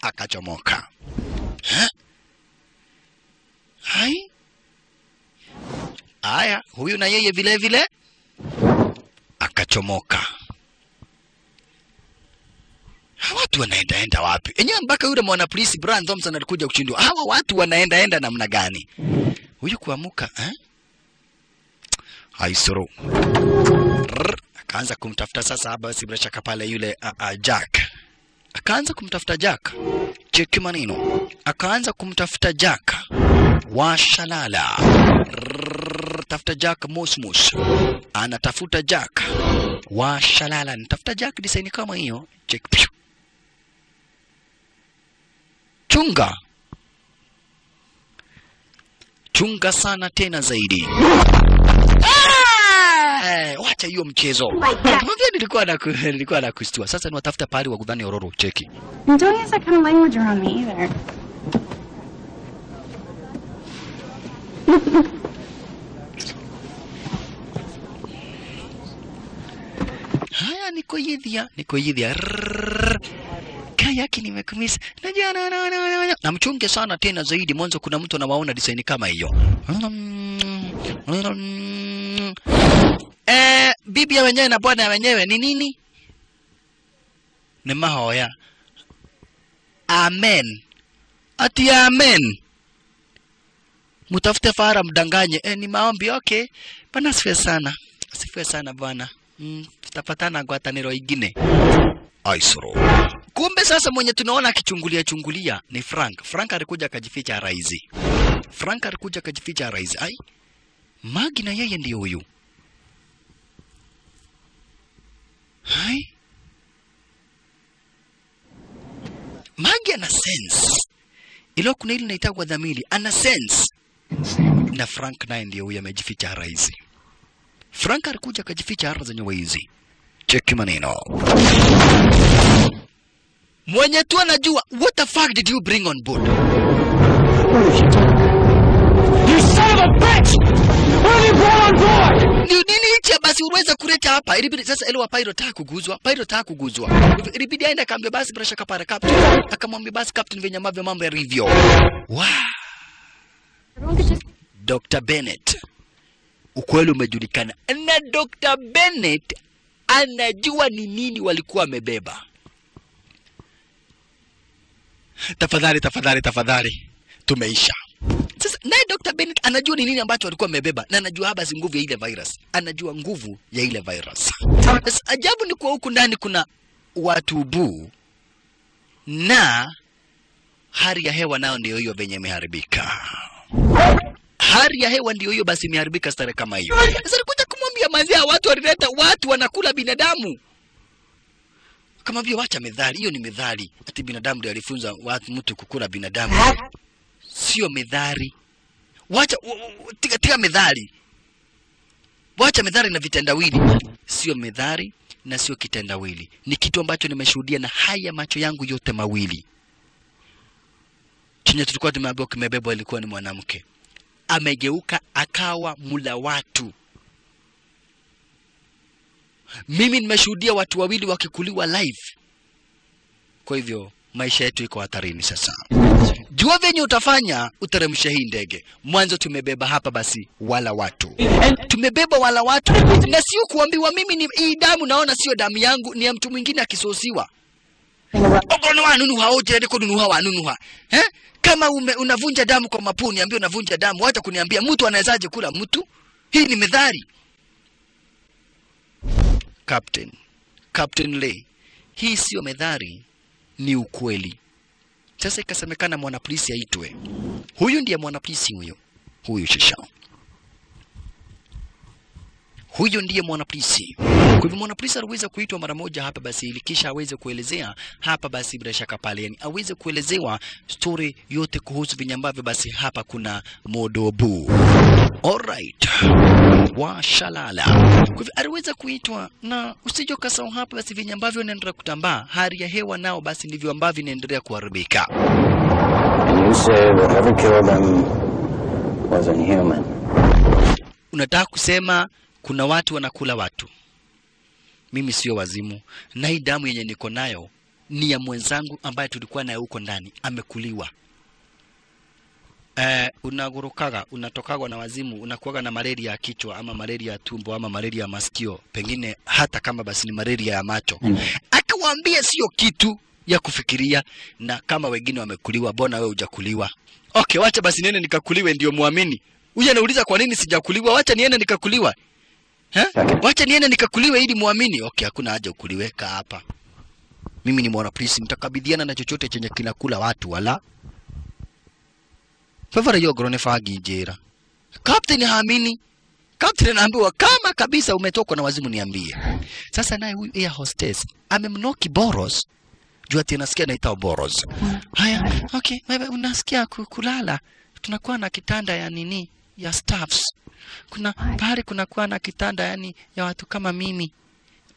Akachomoka. Hai. Haya, huyu na yeye vile vile akachomoka. Watu wanaenda wapi? Enyewe mpaka yule mwana polisi Brian Thompson alikuja kushindwa. Hawa watu wanaenda namna gani? Huyu kuamuka, Haisoro. Akaanza kumtafuta sasa hapa, basi bila shaka pale yule Jack. Akaanza kumtafuta Jack. Cheki maneno. Akaanza kumtafuta Jack. Washalala. Tafuta Jack Mosmos. Anatafuta Jack. Washalala. Nitafuta Jack design kama hiyo. Cheki. Chunga sana tena zaidi. Wacha hiyo mchezo. Mwambie nilikuwa na kustua. Sasa niwatafuta pale wa kudhani ororo. Cheki. And don't use that kind of language around me either. Haya, niko yidhia. Kayaki nimekumisa. Na mchunge sana tena zaidi, mwanzo kuna mtu anawaona design kama hiyo. Bibi ya wenyewe na bwana ya wenyewe ni nini? Ni mahoya. Amen. Ati amen. Mutafute fara mdanganye. Ni maombi, okay. Bwana asifiwe sana. Asifiwe sana bwana. Tutapatana kwa tanero ingine. Aisoro. Kumbe sasa mwenye tunaona akichungulia ni Frank. Frank alikuja akajificha raizi. Ai. Magi na yeye ndio huyu. Hai. Magi ana sense. Ilo kuna ile inaitwa dhamiri, ana sense. Na Frank naye ndio huyu amejificha raizi. Frank alikuja akajificha hara zenye waizi. Cheki maneno. Mwenye tu anajua, what the fuck did you bring on board? You son of a bitch! What have you brought on board? Ni nini hichi basi uweza kuleta hapa? Ilibidi sasa elewa pilot hakuguzwa. Ilibidi aende akaambia basi bila shaka para captain. Akamwambia basi captain venye mambo ya review. Wow. Dr. Bennett. Ukweli umejulikana. Na Dr. Bennett anajua ni nini walikuwa wamebeba. Tafadhali. Tumeisha. Sasa naye Dr. Bennett anajua ni nini ambacho walikuwa wamebeba, na anajua haba nguvu ya ile virus. Sasa ajabu ni kwa huku ndani kuna watu bu na hali ya hewa nao ndio hiyo venye imeharibika. Hali ya hewa ndio hiyo basi imeharibika stare kama hiyo. Sasa nikuja kumwambia mazia watu wanaleta watu wanakula binadamu. Akamwambia wacha methali, hiyo ni methali. Ati binadamu ndiye alifunza watu mtu kukula binadamu. Sio methali. Wacha tika methali. Wacha methali na vitendawili. Sio methali na sio kitendawili. Ni kitu ambacho nimeshuhudia na haya macho yangu yote mawili. Chenye tulikuwa tumeambiwa kimebebwa ilikuwa ni mwanamke. Amegeuka akawa mula watu. Mimi nimeshuhudia watu wawili wakikuliwa live. Kwa hivyo maisha yetu iko hatarini sasa. Jua venye utafanya uteremshe hii ndege. Mwanzo tumebeba hapa basi wala watu. Tumebeba wala watu na sio kuambiwa mimi ni hii damu naona sio damu yangu, ni ya mtu mwingine akisosiwa. Ogono wanunuha oje ndiko nunuha wanunuha. Kama unavunja damu kwa mapuni, niambie unavunja damu, wacha kuniambia mtu anawezaje kula mtu? Hii ni methali. Captain Lee, hii sio methali, ni ukweli. Sasa ikasemekana mwanapolisi aitwe. Huyu ndiye mwanapolisi huyu shisha. Huyu ndiye mwanapolisi. Kwa hivyo mwanapolisi aliweza kuitwa mara moja hapa basi ili kisha aweze kuelezea hapa basi bila shaka pale, yani aweze kuelezewa story yote kuhusu venye ambavyo basi hapa kuna Modobu. Alright. Wa shalala. Kwa hivyo aliweza kuitwa na usije ukasahau hapa basi venye ambavyo inaendelea kutambaa, hali ya hewa nao basi ndivyo ambavyo inaendelea kuharibika. And you say whatever killed them was inhuman. Unataka kusema kuna watu wanakula watu. Mimi sio wazimu. Na hii damu yenye niko nayo ni ya mwenzangu ambaye tulikuwa naye huko ndani, amekuliwa. Unagurukaga, unatokaga na wazimu, unakuwaga na malaria ya kichwa ama malaria ya tumbo ama malaria ya masikio, pengine hata kama basi ni malaria ya macho. Akawaambia sio kitu ya kufikiria, na kama wengine wamekuliwa, bona wewe hujakuliwa. Okay, wacha basi niende nikakuliwe ndio muamini. Huyu anauliza kwa nini sijakuliwa? Wacha niende nikakuliwa. Wacha niende nikakuliwe ili muamini. Okay, hakuna haja ukuliwe, kaa hapa. Mimi ni mwanapolisi, mtakabidhiana na chochote chenye kinakula watu wala. Favara yo grone fagi jera. Captain haamini. Captain anaambiwa kama kabisa umetoka na wazimu niambie. Sasa naye huyu air hostess amemnoki Boros. Jua tena nasikia naita Boros. Haya, okay, wewe unasikia kulala. Tunakuwa na kitanda ya nini? Ya staffs. Kuna pale kunakuwa na kitanda yani ya watu kama mimi.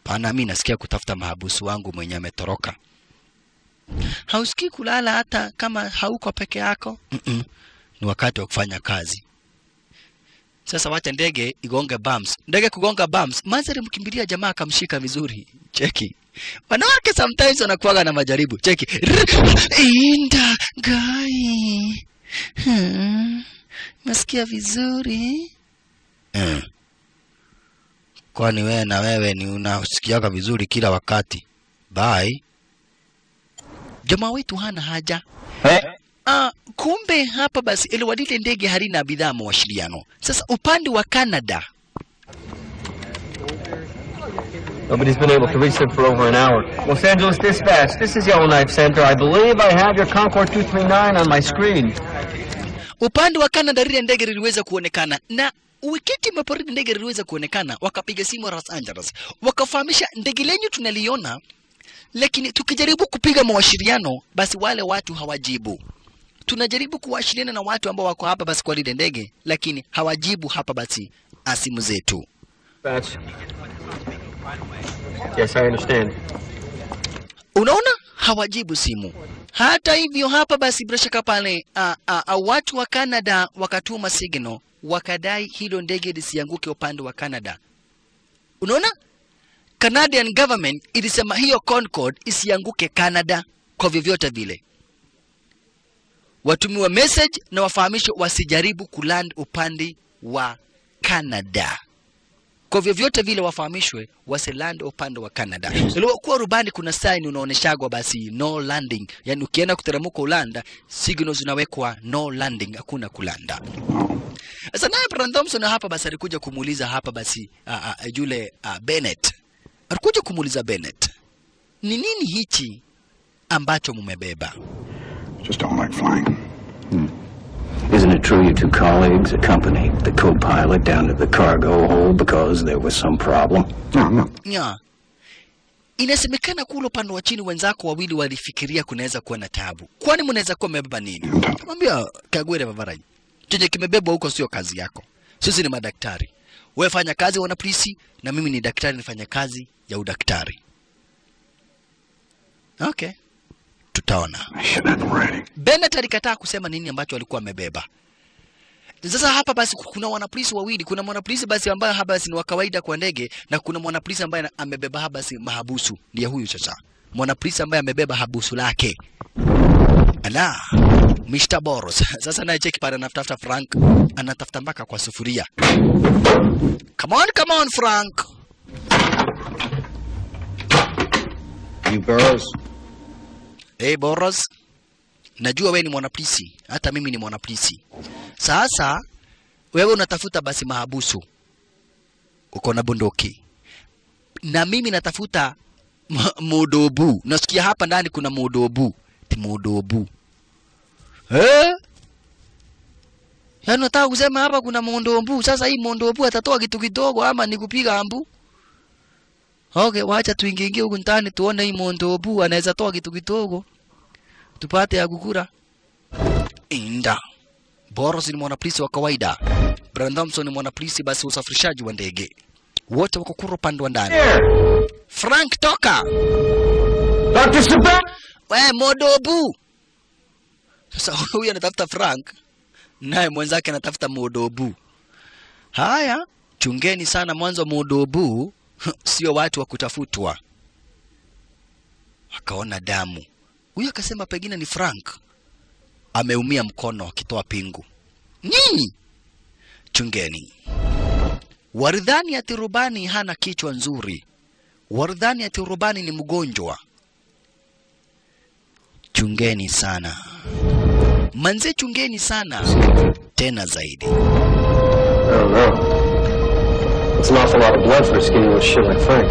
Pana mimi nasikia kutafuta mahabusu wangu mwenye ametoroka. Hausikii kulala hata kama hauko peke yako? Ni wakati wa kufanya kazi. Sasa wacha ndege igonge bumps. Ndege kugonga bumps, Manzari mkimbilia jamaa akamshika vizuri. Cheki. Wanawake sometimes wanakuwa na majaribu. Cheki. Inda gai. Nasikia vizuri. Kwani wewe na wewe ni unasikiaga vizuri kila wakati. Bye. Jamaa wetu hana haja. Kumbe hapa basi iliwadile ndege halina bidhaa mawasiliano. Sasa upande wa Canada, Nobody's been able to reach them for over an hour. Los Angeles Dispatch, this is Yellowknife Center. I believe I have your Concorde 239 on my screen. Upande wa Canada lile ndege liliweza kuonekana na wikiti maporidi ndege liliweza kuonekana, wakapiga simu Los Angeles. Wakafahamisha ndege lenyu tunaliona, lakini tukijaribu kupiga mawasiliano basi wale watu hawajibu. Tunajaribu kuwasiliana na watu ambao wako hapa basi kwa lile ndege, lakini hawajibu hapa basi simu zetu. Yes, I understand. Unaona? Hawajibu simu. Hata hivyo hapa basi bila shaka pale watu wa Canada wakatuma signal, wakadai hilo ndege lisianguke upande wa Canada. Unaona? Canadian government ilisema hiyo Concorde isianguke Canada kwa vyovyote vile. Watumiwa message na wafahamisho wasijaribu kuland upande wa Canada. Kwa vyovyote vile wafahamishwe wasiland upande wa Canada. Ilikuwa rubani kuna sign unaoneshagwa basi no landing. Yani ukienda kuteremka Ulanda, signals zinawekwa no landing, hakuna kulanda. Sasa naye Brandon Thompson hapa basi alikuja kumuuliza hapa basi yule Bennett. Alikuja kumuuliza Bennett, ni nini hichi ambacho mumebeba? Just don't like flying. Isn't it true you two colleagues accompanied the co-pilot down to the cargo hold because there was some problem? No. Yeah. Inasemekana kule upande wa chini wenzako wawili walifikiria kunaweza kuwa na taabu. Kwani mnaweza kuwa mmebeba nini? Mwambia Kagwere Vavarai. Chenye kimebebwa huko sio kazi yako. Sisi ni madaktari. Wewe fanya kazi wana polisi na mimi ni daktari nifanya kazi ya udaktari. Okay. Tutaona. Bennett alikataa kusema nini ambacho alikuwa amebeba. Sasa hapa basi kuna wanapolisi wawili, kuna mwanapolisi basi ambaye hapa basi ni wa kawaida kwa ndege na kuna mwanapolisi ambaye amebeba hapa basi mahabusu. Ndiye huyu sasa. Mwanapolisi ambaye amebeba habusu lake. Ala, Mr. Boros. Sasa naye cheki pale anatafuta Frank, anatafuta mpaka kwa sufuria. Come on Frank. You Burroughs? Hey Boros. Najua wewe ni mwanapolisi, hata mimi ni mwanapolisi. Sasa wewe unatafuta basi mahabusu. Uko na bunduki. Na mimi natafuta modobu. Nasikia hapa ndani kuna modobu. Modobu. Yaani nataka kusema hapa kuna mondobu. Sasa hii mondobu atatoa kitu kidogo ama nikupiga ambu? Okay, wacha tuingie huko ndani tuone hii mondobu anaweza toa kitu kidogo. Tupate ya kukura. Inda. Boros ni mwanapolisi wa kawaida. Brian Thompson ni mwanapolisi basi usafirishaji wa ndege. Wote wako kuro pande wa ndani. Frank toka. Dr. Super. We modobu. Sasa huyu anatafuta Frank. Naye mwenzake anatafuta modobu. Haya, chungeni sana mwanzo modobu. Sio watu wa kutafutwa. Akaona damu. Huyu akasema pengine ni Frank. Ameumia mkono akitoa pingu. Nini? Chungeni. Waridhani ati rubani hana kichwa nzuri. Waridhani ati rubani ni mgonjwa. Chungeni sana. Manze chungeni sana. Tena zaidi. I don't know. It's an awful lot of blood for a skinny little shit like Frank.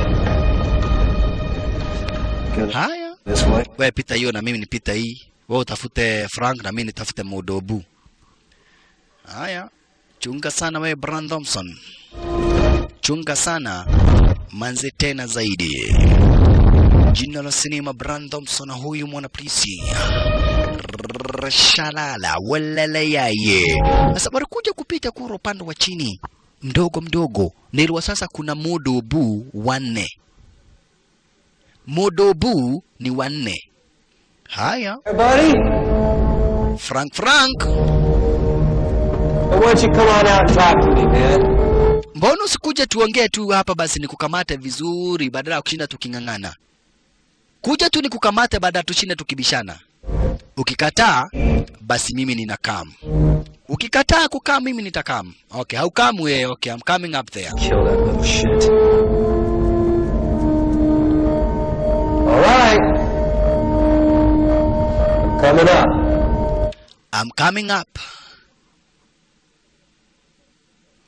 Haya. This way. Wewe pita hiyo na mimi nipita hii. Wewe utafute Frank na mimi nitafute modobu. Haya. Chunga sana wewe Brian Thompson. Chunga sana. Manze tena zaidi. Jina la sinema Brian Thompson huyu mwanapolisi. Shalala walele yaye. Sasa walikuja kupita kwa upande wa chini mdogo mdogo. Nilwa sasa kuna modobu wanne. Modobu ni wanne. Haya. Hey buddy. Frank. Why don't you come on out and talk to me, man? Mbona usikuja tuongee tu hapa basi nikukamate vizuri badala ya kushinda tukingangana. Kuja tu nikukamate badala tushinda tukibishana. Ukikataa basi mimi ninakam. Ukikataa kukaa mimi nitakam. Okay, haukam wewe. Okay, I'm coming up there. Kill that little shit. All right. Coming up. I'm coming up.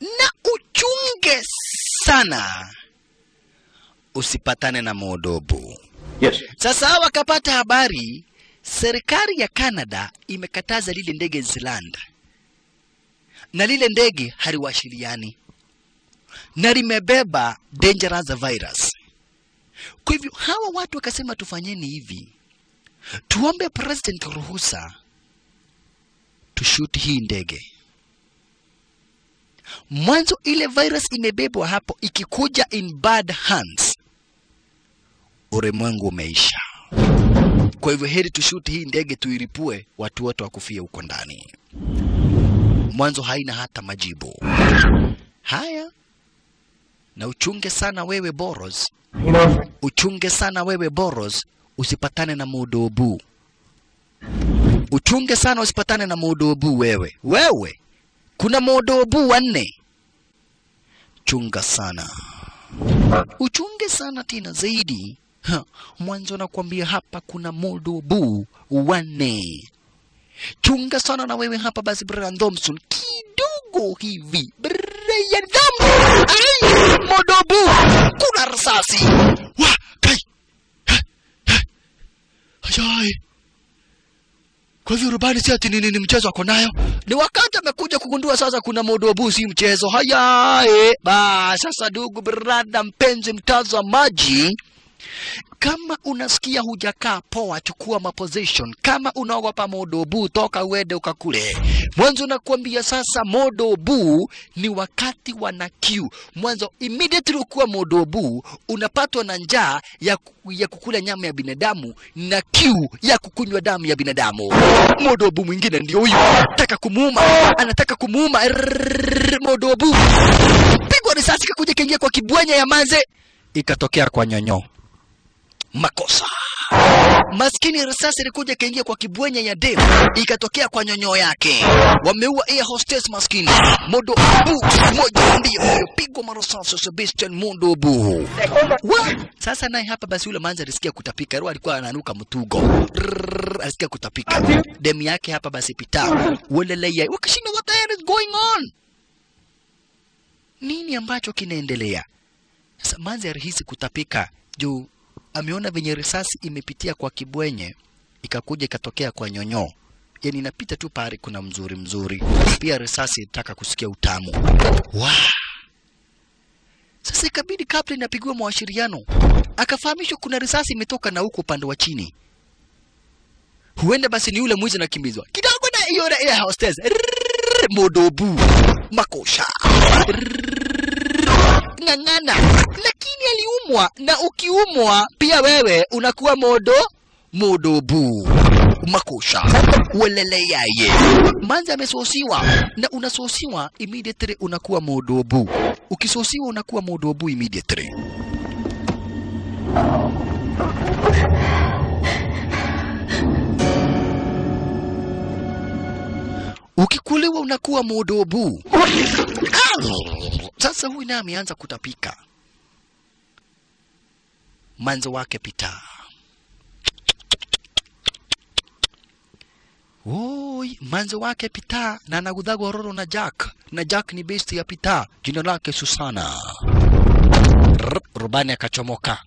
Na uchunge sana usipatane na modobu. Yes. Sasa wakapata habari serikali ya Canada imekataza lile ndege Zealand. Na lile ndege haliwashiliani. Na limebeba dangerous virus. Kwa hivyo hawa watu wakasema tufanyeni hivi. Tuombe president ruhusa tushuti hii ndege. Mwanzo ile virus imebebwa hapo ikikuja in bad hands. Ulimwengu umeisha. Kwa hivyo heri tushuti hii ndege tuiripue watu wote wakufie huko ndani. Mwanzo haina hata majibu. Haya. Na uchunge sana wewe Boros. Uchunge sana wewe Boros usipatane na modobu. Uchunge sana usipatane na modobu wewe. Wewe. Kuna modobu wanne. Chunga sana. Uchunge sana tena zaidi. Mwanzo nakwambia hapa kuna modobu wanne. Chunga sana na wewe hapa basi Brian Thompson. Kidogo hivi. Brian Thompson. Ay, modobu. Kuna risasi. Wa, kai. Ajai. Kwa hivyo rubani si ati ni mchezo ako nayo. Ni wakati amekuja kugundua sasa kuna modobu si mchezo. Haya. Ba, sasa ndugu brada mpenzi mtazamaji. Kama unasikia hujakaa poa, chukua maposition. Kama unaogopa modobu, toka uende ukakule. Mwanzo nakwambia sasa, modobu ni wakati wana kiu. Mwanzo immediately ukuwa modobu, unapatwa na njaa ya kukula nyama ya binadamu na kiu ya kukunywa damu ya binadamu. Modobu mwingine ndio huyu, anataka kumuuma modobu. Pigwa risasi kakuja kaingia kwa kibwenya ya manze, ikatokea kwa nyonyo. Makosa. Maskini risasi ilikuja kaingia kwa kibwenya ya dem, ikatokea kwa nyonyo yake. Wameua air hostess maskini. Modobu moja ndio pigwa marasasi Sebastian Modobu. Sasa naye hapa basi yule manza alisikia kutapika. Roho alikuwa ananuka mtugo. Alisikia kutapika. Dem yake hapa basi pita. Welelea. Wakashinda, what the hell is going on? Nini ambacho kinaendelea? Sasa manza alihisi kutapika juu ameona venye risasi imepitia kwa kibwenye ikakuja ikatokea kwa nyonyo. Yani inapita tu pale kuna mzuri. Pia risasi itaka kusikia utamu. Sasa ikabidi kabla inapigwa mawashiriano, akafahamishwa kuna risasi imetoka na huko upande wa chini. Huenda basi ni yule mwizi anakimbizwa. Kidogo na hiyo air hostess. Modobu. Makosha. Ngangana. Lakini aliumwa, na ukiumwa pia wewe unakuwa modobu. Makosha. Welelea ye. Manza amesosiwa, na unasosiwa immediately unakuwa modobu. Ukisosiwa unakuwa modobu immediately. Ukikuliwa unakuwa modobu. Sasa huyu naye ameanza kutapika. Manzo wake pita. Manzo wake pita na anagudhagwa roro na Jack. Na Jack ni besti ya pita. Jina lake Susana. Rubani akachomoka.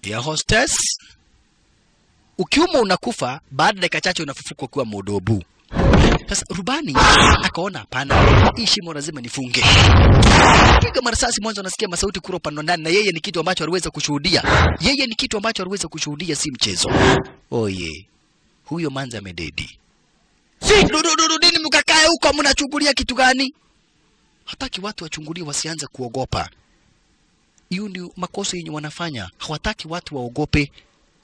Ya hostess. Ukiuma unakufa, baada dakika chache unafufuka kuwa modobu. Sasa rubani akaona hapana, hii shimo lazima nifunge. Piga marasasi mwanzo, anasikia masauti kuropa ndani, na yeye ni kitu ambacho aliweza kushuhudia. Si mchezo. Oye, huyo manza amededi. Nini mkakae huko, mnachungulia kitu gani? Hataki watu wachungulie, wasianze kuogopa. Hiyo ndio makosa yenye wanafanya. Hawataki watu waogope.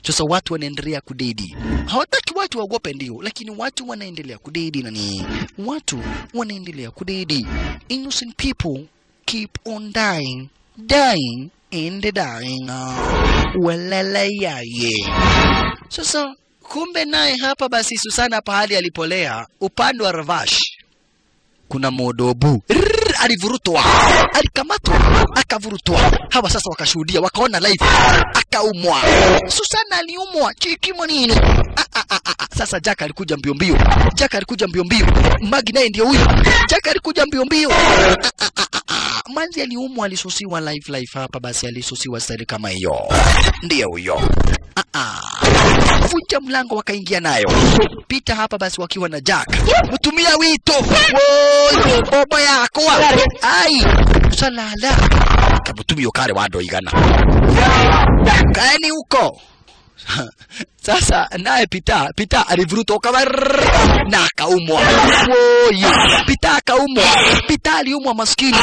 Sasa watu wanaendelea kudedi. Hawataki watu waogope ndio, lakini watu wanaendelea kudedi nani? Watu wanaendelea kudedi. Innocent people keep on dying and dying. Welelea ye. Sasa kumbe naye hapa basi Susana pahali alipolea upande wa Ravash kuna modobu. Alivurutwa, alikamatwa, akavurutwa. Hawa sasa wakashuhudia, wakaona live, akaumwa. Susana aliumwa, chikimo nini? Sasa Jack alikuja mbio mbio. Magi naye ndio huyo. Jack alikuja mbio mbio. Manzi aliumwa, alisusiwa live hapa basi, alisusiwa style kama hiyo. Ndio huyo. Vunja mlango wakaingia nayo. Pita hapa basi wakiwa na Jack. Mtumia wito. Woi, boba yako. Ai, salala. Kabutumio kare wado igana. Kaeni huko. Sasa naye Pita alivurutwa kama na akaumwa. Woi, Pita akaumwa. Pita aliumwa maskini.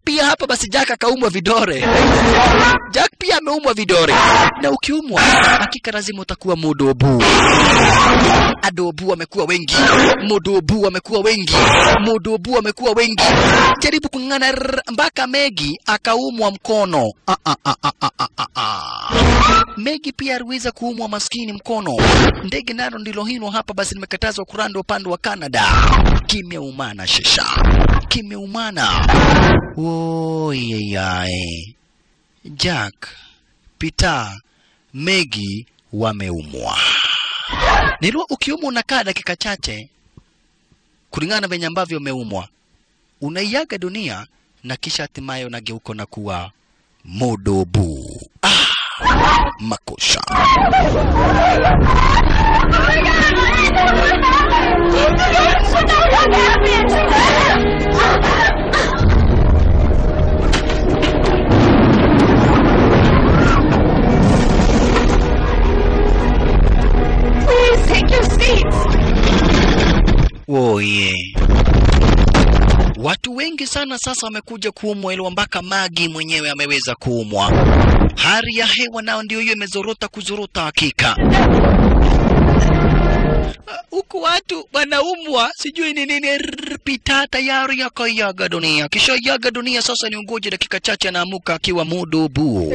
Pia hapa basi Jack akaumwa vidore. Jack pia ameumwa vidore. Na ukiumwa hakika lazima utakuwa modobu. Adobu wamekuwa wengi. Modobu wamekuwa wengi. Jaribu kung'ang'ana mpaka Megi akaumwa mkono. Megi pia aliweza kuumwa maskini mkono. Ndege nalo ndilo hilo hapa basi nimekatazwa kuranda upande wa Canada. Kimeumana shisha. Oye. Jack, Pita, Megi wameumwa. Nilo ukiumwa unakaa dakika chache kulingana na venye ambavyo umeumwa. Unaiaga dunia na kisha hatimaye unageuka na kuwa modobu. Makosha. Watu wengi sana sasa wamekuja kuumwa, ili mpaka Magi mwenyewe ameweza kuumwa. Hali ya hewa nao ndio hiyo imezorota kuzorota hakika. Huku watu wanaumwa sijui ni nini, pita tayari yakayaga dunia. Kisha yaga dunia sasa ni ungoje dakika chache anaamuka akiwa mudubu.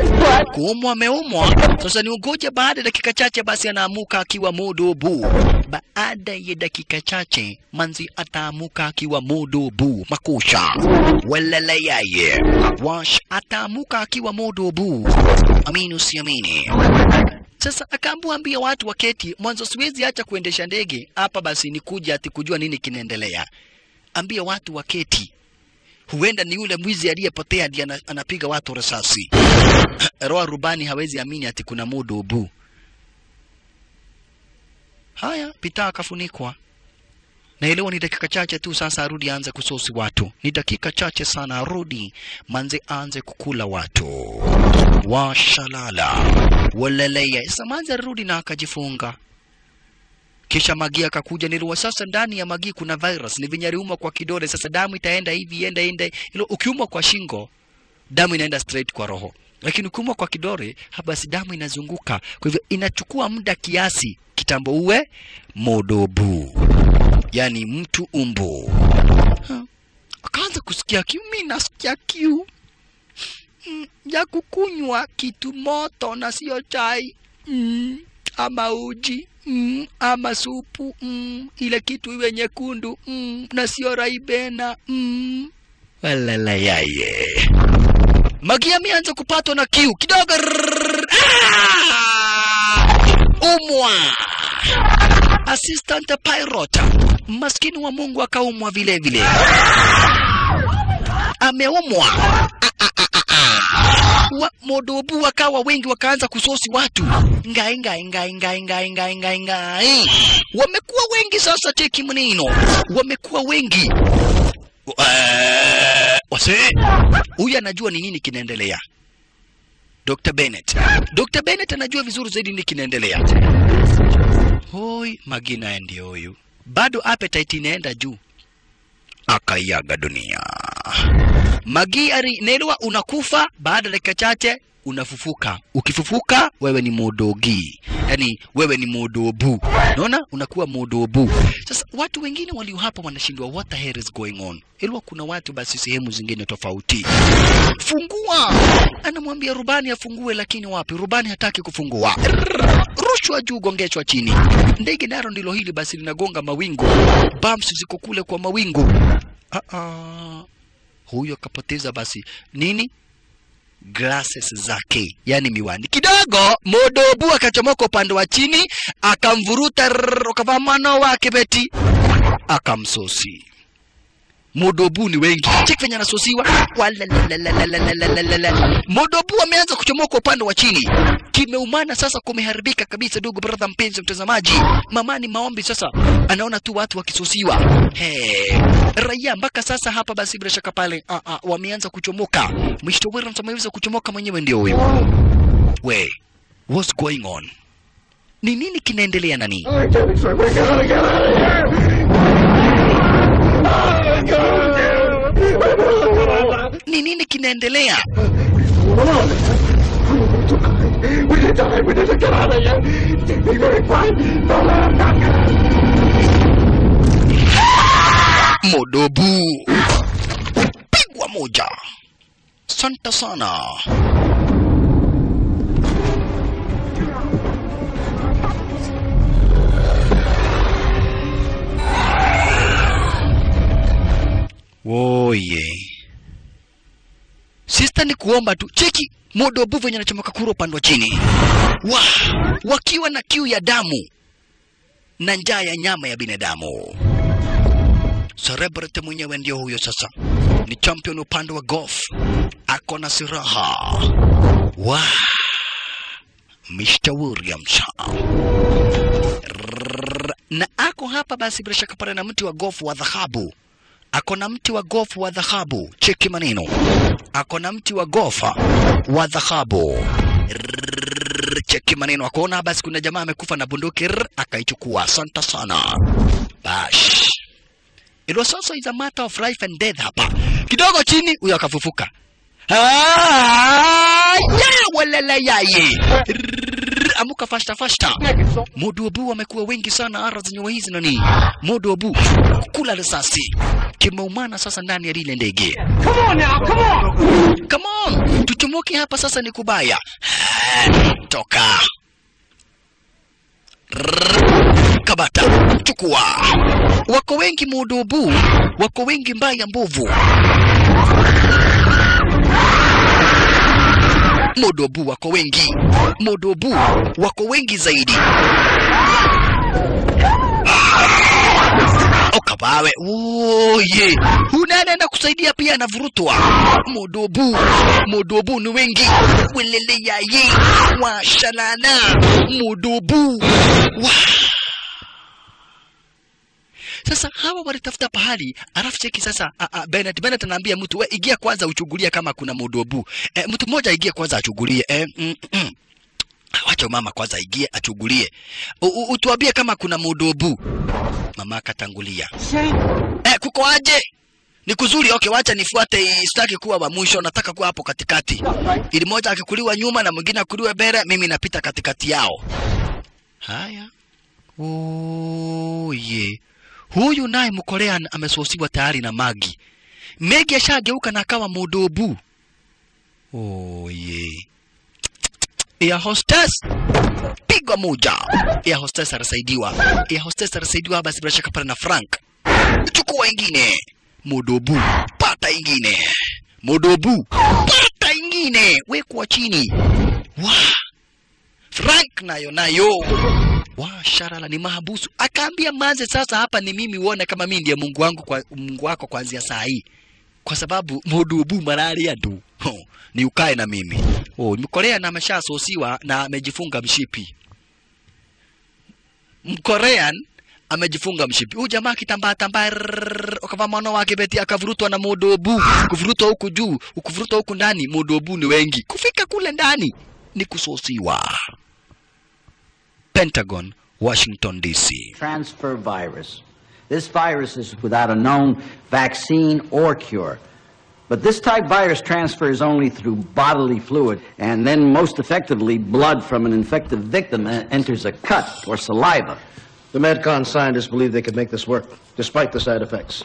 Kuumwa ameumwa, sasa ni ungoje baada dakika chache basi anaamuka akiwa mudubu. Baada ya dakika chache manzi ataamuka akiwa mudubu. Makusha walala yaye wash ataamuka akiwa mudubu. Amini usiamini. Sasa akaambia watu waketi, mwanzo siwezi acha kuendesha ndege hapa, basi nikuja ati kujua nini kinaendelea. Ambia watu waketi, huenda ni yule mwizi aliyepotea ndiye anapiga watu risasi. Roa rubani hawezi amini ati kuna mudubu. Haya, pita akafunikwa. Naelewa ni dakika chache tu sasa arudi aanze kusosi watu. Ni dakika chache sana arudi manze aanze kukula watu. Washalala. Walaleya. Sasa manze arudi na akajifunga. Kisha Magi akakuja, niliwa sasa ndani ya Magi kuna virus. Ni vinyariuma kwa kidole, sasa damu itaenda hivi ende. Ilo ukiumwa kwa shingo, damu inaenda straight kwa roho. Lakini ukiumwa kwa kidole, basi damu inazunguka. Kwa hivyo inachukua muda kiasi kitambo uwe mudubu. Yani mtu umbu. Akaanza kusikia kiu, mimi nasikia kiu. Ya kukunywa kitu moto na sio chai. Ama uji. Ama supu. Ile kitu iwe nyekundu. Na sio raibena. Walala yaye. Magi ameanza kupatwa na kiu kidogo. Umwa. Assistant pilot maskini wa Mungu akaumwa vile vile. Ameumwa. Mudubu wakawa wengi, wakaanza kusosi watu. Ngai. Wamekuwa wengi sasa, teki mnino. Wamekuwa wengi. Wase huyu anajua ni nini kinaendelea. Dr. Bennett anajua vizuri zaidi nini kinaendelea. Hoi, Magi naye ndio huyu. Bado appetite inaenda juu. Akayaga dunia. Magi nelewa unakufa, baada dakika chache unafufuka. Ukifufuka wewe ni mudogi. Yani wewe ni mudobu. Unaona? Unakuwa mudobu. Sasa watu wengine walio hapa wanashindwa what the hell is going on. Ilikuwa kuna watu basi sehemu zingine tofauti. Fungua. Anamwambia rubani afungue, lakini wapi? Rubani hataki kufungua. Rushwa juu, gongeshwa chini. Ndege naro ndilo hili basi linagonga mawingu. Bumps ziko kule kwa mawingu. Huyo kapoteza basi nini? Glasses zake, yani miwani. Kidogo mudubu akachomoka upande wa chini, akamvuruta akavaa mano wake beti, akamsosi. Mudubu ni wengi. Cheki venye anasosiwa. Mudubu ameanza kuchomoka upande wa chini. Kimeumana sasa, kumeharibika kabisa ndugu brother mpenzi mtazamaji. Mamani maombi sasa anaona tu watu wakisosiwa. Raia mpaka sasa hapa basi bila shaka pale wameanza kuchomoka. Mshtowera mtamaliza kuchomoka mwenyewe ndio huyo. What's going on? Ni nini kinaendelea nani? Ni nini kinaendelea? Mudubu pigwa moja. Santa sana. Oye. Sister ni kuomba tu. Cheki mudubu venye anachomoka kuro upande wa chini. Wakiwa na kiu ya damu na njaa ya nyama ya binadamu. Celebrity mwenyewe ndio huyo sasa. Ni champion upande wa golf. Ako na siraha. Mr. Williams. Na ako hapa basi bila shaka pale na mti wa golf wa dhahabu. Ako na mti wa golf wa dhahabu. Cheki maneno. Ako na mti wa golf wa dhahabu. Cheki maneno. Akaona basi kuna jamaa amekufa na bunduki, akaichukua. Asante sana. Bash. It was also is a matter of life and death hapa. Kidogo chini huyo akafufuka. Walala yaye. Amuka fasta. Modobu wamekuwa wengi sana ara zenye hizi nani. Modobu kula risasi. Kimeumana sasa ndani ya ile ndege. Come on. Tuchomoke hapa sasa ni kubaya. Toka. Kabata. Chukua. Wako wengi Modobu. Wako wengi mbaya mbovu. Modobu wako wengi. Modobu wako wengi zaidi. Okabawe. Oye. Unaenda kusaidia pia na vurutwa. Modobu ni wengi. Welele yaye. Washalana. Modobu. Sasa hawa walitafuta pahali, alafu cheki sasa Bennett anaambia mtu, wewe ingia kwanza uchungulie kama kuna Modobu. Mtu mmoja ingia kwanza achungulie. Wacha mama kwanza ingie achungulie. Utuambie kama kuna Modobu. Mama akatangulia. Kuko aje? Ni kuzuri, okay, wacha nifuate, sitaki kuwa wa mwisho, nataka kuwa hapo katikati. Ili mmoja akikuliwa nyuma na mwingine akuliwe mbele, mimi napita katikati yao. Haya. Oye. Huyu naye Mkorea amesosiwa tayari na Magi. Megi ashageuka na akawa Modobu. Oye. Air hostess. Pigwa moja. Air hostess anasaidiwa basi bila shaka pale na Frank. Chukua ingine. Modobu. Pata ingine. Modobu. Pata ingine. Wekwa chini. Frank nayo. Sharala ni mahabusu. Akaambia Manze, sasa hapa ni mimi uone kama mimi ndiye Mungu wako kuanzia saa hii. Kwa sababu Modobu malaria tu. Ni ukae na mimi. Mkorea na ameshasosiwa na amejifunga mshipi. Mkorean amejifunga mshipi. Huyu jamaa kitambaa ukava mwana wake beti akavurutwa na Modobu. Kuvurutwa huku juu, ukuvurutwa huku ndani, Modobu ni wengi. Kufika kule ndani ni kusosiwa. Pentagon, Washington, D.C. Transfer virus. This virus is without a known vaccine or cure. But this type virus transfers only through bodily fluid, and then most effectively blood from an infected victim enters a cut or saliva. The MedCon scientists believe they could make this work, despite the side effects.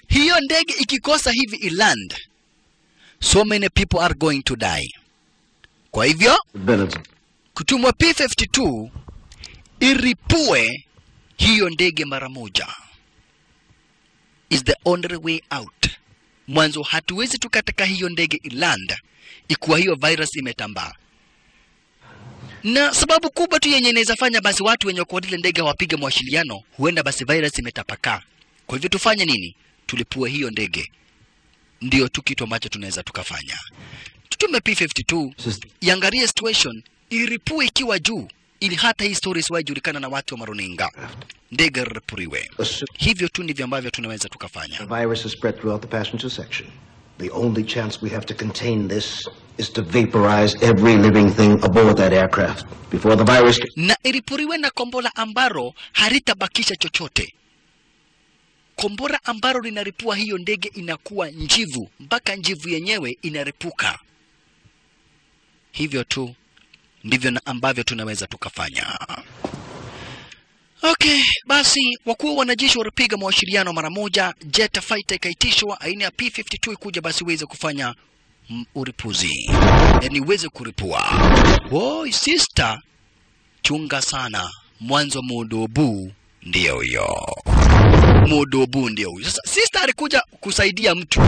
Hiyo ndege ikikosa hivi iland, so many people are going to die. Kwa hivyo, kutumwa P-52 iripue hiyo ndege mara moja. Is the only way out. Mwanzo hatuwezi tukataka hiyo ndege iland ikuwa hiyo virus imetambaa. Na sababu kubwa tu yenye inaweza fanya basi watu wenye kwa ile ndege wapige mawasiliano, huenda basi virus imetapakaa. Kwa hivyo tufanye nini? Tulipue hiyo ndege. Ndio tu kitu ambacho tunaweza tukafanya. Tutume P-52 iangalie situation, iripue ikiwa juu, ili hata hii stories wajulikana na watu wa maruninga. Ndege ripuriwe. Hivyo tu ndivyo ambavyo tunaweza tukafanya. The virus is spread throughout the passenger section. The only chance we have to contain this is to vaporize every living thing aboard that aircraft before the virus... Na iripuriwe na kombora ambaro halitabakisha chochote. Kombora ambaro linaripua hiyo ndege inakuwa njivu, mpaka njivu yenyewe inaripuka. Hivyo tu ndivyo na ambavyo tunaweza tukafanya. Okay, basi wakuu wanajeshi walipiga mawasiliano mara moja, jet fighter ikaitishwa aina ya P-52 ikuja basi uweze kufanya uripuzi. Yaani uweze kuripua. Sister, chunga sana. Mwanzo Modobu ndio huyo. Modobu ndio huyo. Sasa sister alikuja kusaidia mtu.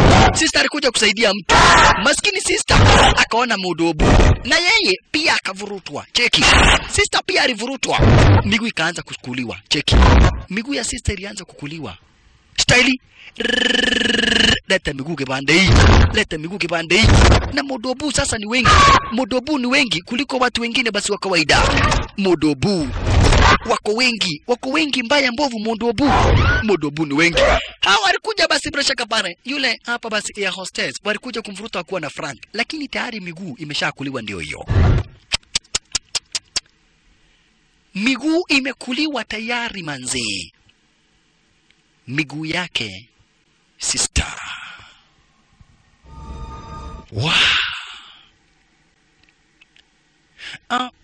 Maskini sister akaona Modobu na yeye pia akavurutwa. Cheki. Sister pia alivurutwa. Miguu ikaanza kukuliwa. Cheki. Miguu ya sister ilianza kukuliwa. Staili. Leta miguu kipande hii. Na Modobu sasa ni wengi. Modobu ni wengi kuliko watu wengine basi wa kawaida. Modobu wako wengi mbaya mbovu. Modobu ni wengi. Hawa walikuja basi bila shaka pale. Yule hapa basi air hostess walikuja kumvuruta kuwa na Frank, lakini tayari miguu imeshakuliwa ndio hiyo. Miguu imekuliwa tayari manzi. Miguu yake sister. Wow.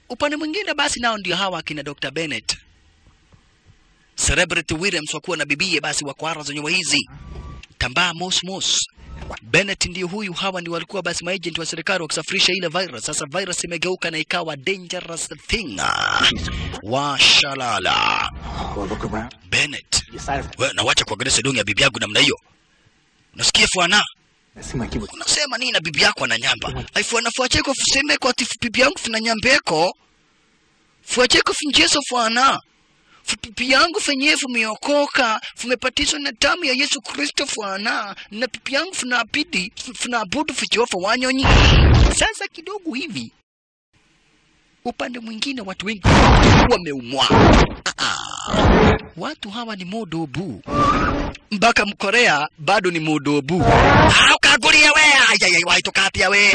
Upande mwingine basi nao ndio hawa akina Dr. Bennett. Celebrity Williams wakuwa na bibie basi wakwara za nyumba hizi. Tambaa mos. Bennett ndio huyu, hawa ndio walikuwa basi maagent wa serikali wakisafirisha ile virus. Sasa virus imegeuka na ikawa dangerous thing. Washalala. Bennett. Wewe na wacha kuongelea dunga ya bibi yangu namna hiyo. Unasikia Fuana? Unasema nini na bibi yako ananyamba? Aifuana fuacheko fuseme kwa ati bibi yangu funa nyambeko. Fuacheko finjeso Fuana. Pipi yangu fenyefu miokoka, fumepatizwa na damu ya Yesu Kristo Fuana, na pipi yangu funaabudu fichiofa wanyonyi. Sasa kidogo hivi, upande mwingine watu wengi wameumwa. Watu hawa ni modobu. Mpaka Mkorea bado ni modobu. Ukagulia we, waitokati ya we,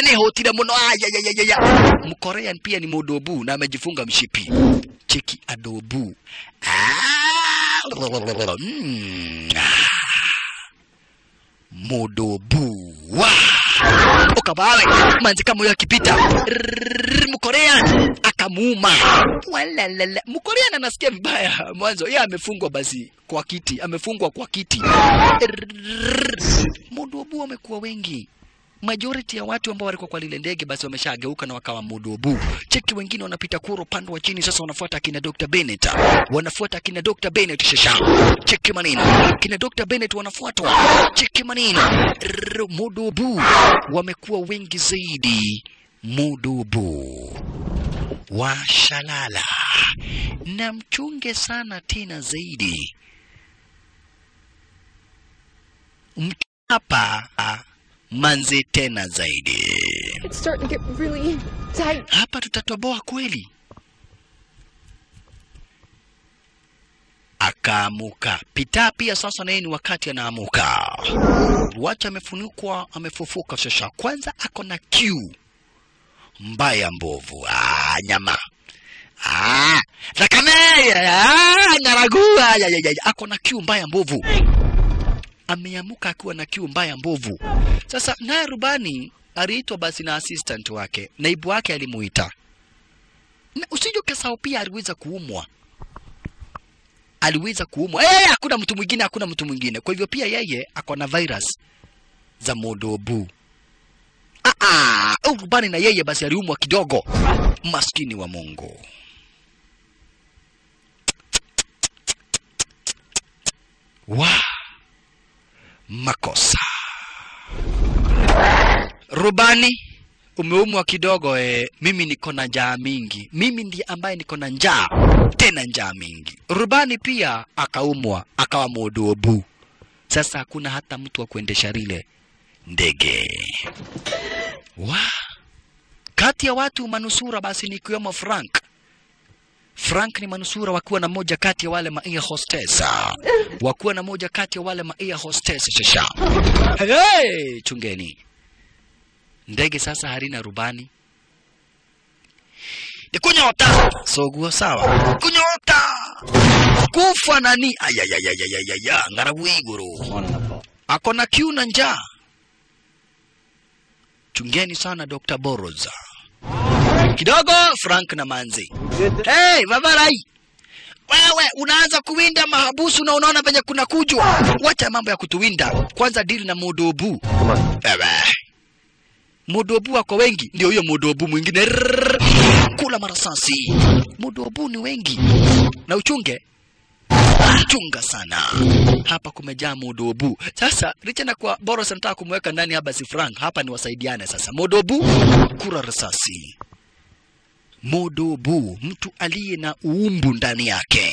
ni hotira muno, Mkorea pia ni modobu na amejifunga mshipi. Cheki adobu. Modobu. Ukabawe manzi kama huyo akipita Mkorea akamuuma. Walalala. Mkorea anasikia vibaya mwanzo. Yeye amefungwa basi kwa kiti, amefungwa kwa kiti. Modobu wamekuwa wengi. Majority ya watu ambao walikuwa kwa lile ndege basi wameshageuka na wakawa modobu. Cheki wengine wanapita kuro pande wa chini sasa wanafuata kina Dr. Bennett. Wanafuata kina Dr. Bennett shasha. Cheki maneno. Kina Dr. Bennett wanafuatwa. Cheki maneno. Modobu wamekuwa wengi zaidi. Modobu. Washalala. Na mchunge sana tena zaidi. Hapa manzi tena zaidi. It's starting to get really tight. Hapa tutatoboa kweli. Akaamuka. Pita pia sasa naye ni wakati anaamuka. Wacha amefunikwa, amefufuka sasa. Kwanza ako na kiu mbaya mbovu. Nyama. Zakamea. Nyaragua. Ako na kiu mbaya mbovu. Ameamuka akiwa na kiu mbaya mbovu. Sasa naye rubani aliitwa basi na assistant wake. Naibu wake alimuita. Na usije kasao pia aliweza kuumwa. Hakuna mtu mwingine. Kwa hivyo pia yeye ako na virus za modobu. Rubani na yeye basi aliumwa kidogo. Maskini wa Mungu. Makosa. Rubani, umeumwa kidogo mimi niko na njaa mingi. Mimi ndiye ambaye niko na njaa, tena njaa mingi. Rubani pia akaumwa, akawa modobu. Sasa hakuna hata mtu wa kuendesha lile ndege. Kati ya watu manusura basi ni kiwemo Frank. Frank ni manusura wakiwa na moja kati ya wale ma-air hostess. Wakiwa na moja kati ya wale ma-air hostess shasha. Hey, chungeni. Ndege sasa harina rubani. Ni kunyota. Soguo sawa. Kunyota. Kufa nani? Ngaraguiguru. Akona kiu na njaa. Chungeni sana Dr. Boroza. Kidogo Frank na manzi. Hey, babarai. Wewe unaanza kuwinda mahabusu na unaona venye kuna kujwa. Wacha mambo ya kutuwinda. Kwanza deal na modobu. Modobu wako wengi. Ndio huyo modobu mwingine. Kula marasasi. Modobu ni wengi. Na uchunge. Chunga sana. Hapa kumejaa modobu. Sasa licha na kwa Boros anataka kumweka ndani hapa si Frank. Hapa ni wasaidiane sasa. Modobu kura risasi. Modobu, mtu aliye na uumbu ndani yake.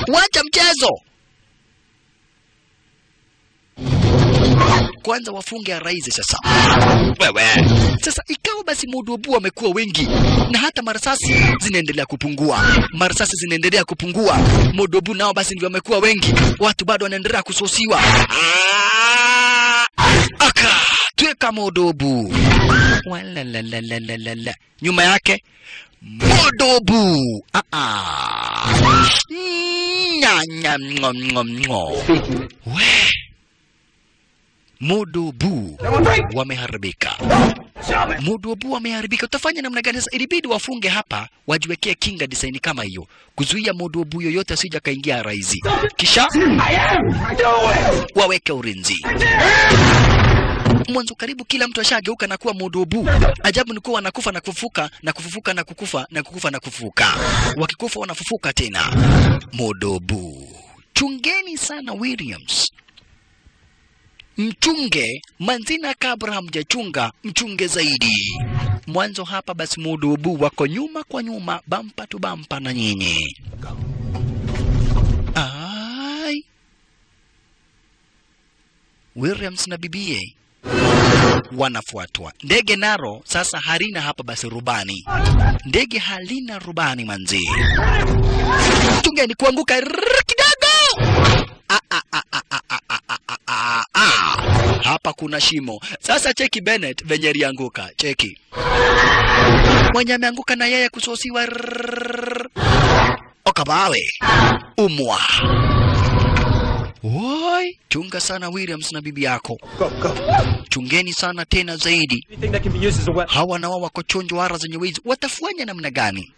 Wacha mchezo. Kwanza wafunge raizi sasa. Wewe. Sasa ikawa basi modobu wamekuwa wengi na hata marasasi zinaendelea kupungua. Modobu nao basi ndio wamekuwa wengi. Watu bado wanaendelea kusosiwa. tweka Modobu. Wala. Nyuma yake Modobu. We Modobu wameharibika. Modobu wameharibika. Utafanya namna gani sasa? Ilibidi wafunge hapa, wajiwekee kinga design kama hiyo, kuzuia Modobu yoyote asije kaingia raizi. Kisha waweke ulinzi. Mwanzo karibu kila mtu ashageuka na kuwa Modobu. Ajabu ni kuwa wanakufa na kufufuka na kufufuka na kukufa na kukufa na kufufuka. Wakikufa wanafufuka tena. Modobu. Chungeni sana Williams. Mchunge manzina kabla hamjachunga, mchunge zaidi. Mwanzo hapa basi Modobu wako nyuma kwa nyuma, bampa tu bampa na nyinyi. Ai. Williams na bibie wanafuatwa. Ndege naro sasa halina hapa basi rubani. Ndege halina rubani manzi. Chungeni kuanguka kidogo. Hapa kuna shimo. Sasa cheki Bennett venye alianguka. Cheki. Mwenye ameanguka na yeye kusosiwa. Okabawe. Umwa. Woi, chunga sana Williams na bibi yako. Go. Chungeni sana tena zaidi. Hawa na wao wako chonjo ara zenye wizi. Watafanya namna gani?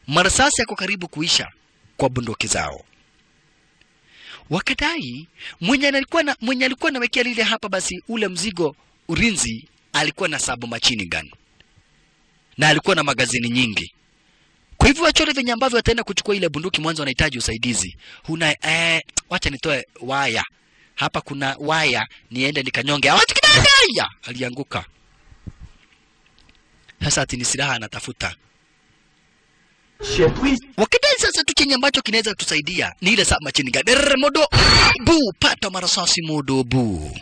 Marasasi yako karibu kuisha kwa bunduki zao. Wakadai mwenye alikuwa nawekea lile hapa basi ule mzigo ulinzi alikuwa na sabu machini gun. Na alikuwa na magazini nyingi. Kwa hivyo wachore venye ambavyo wataenda kuchukua ile bunduki mwanzo wanahitaji usaidizi. Wacha nitoe waya. Hapa kuna waya, niende nikanyonge. Wacha kidogo. Alianguka. Sasa ati ni silaha anatafuta. Wakidai sasa tu chenye ambacho kinaweza kutusaidia ni ile saa machini gani. Modobu, pata marasasi Modobu.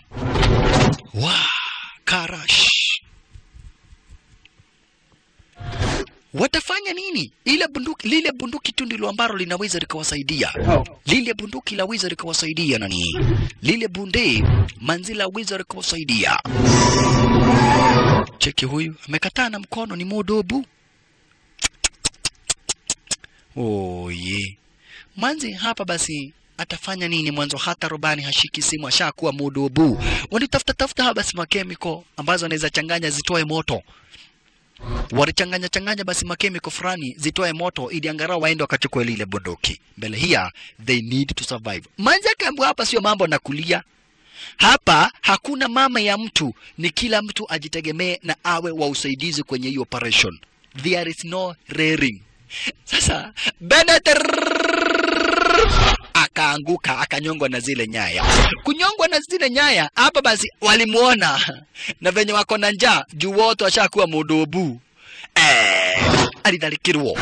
Karash. Watafanya nini? Lile bunduki tu ndilo ambalo linaweza likawasaidia. Lile bunduki laweza likawasaidia nani? Lile bunde manzila weza likawasaidia. Cheki huyu amekataa na mkono, ni Modobu. Manzi hapa basi atafanya nini mwanzo? Hata rubani hashiki simu, ashakuwa Modobu. Wanitafuta hapa basi makemiko ambazo anaweza changanya zitoe moto. Walichanganya basi makemiko fulani zitoe moto ili angalau waende wakachukue lile bunduki. Mbele hia they need to survive. Manzi akaambiwa hapa sio mambo na kulia. Hapa hakuna mama ya mtu, ni kila mtu ajitegemee na awe wa usaidizi kwenye hii operation. There is no rearing. Sasa Bennett akaanguka, akanyongwa na zile nyaya. Kunyongwa na zile nyaya hapa basi walimuona na venye wako na njaa juu wote washakuwa Modobu. Alidhalikirwa.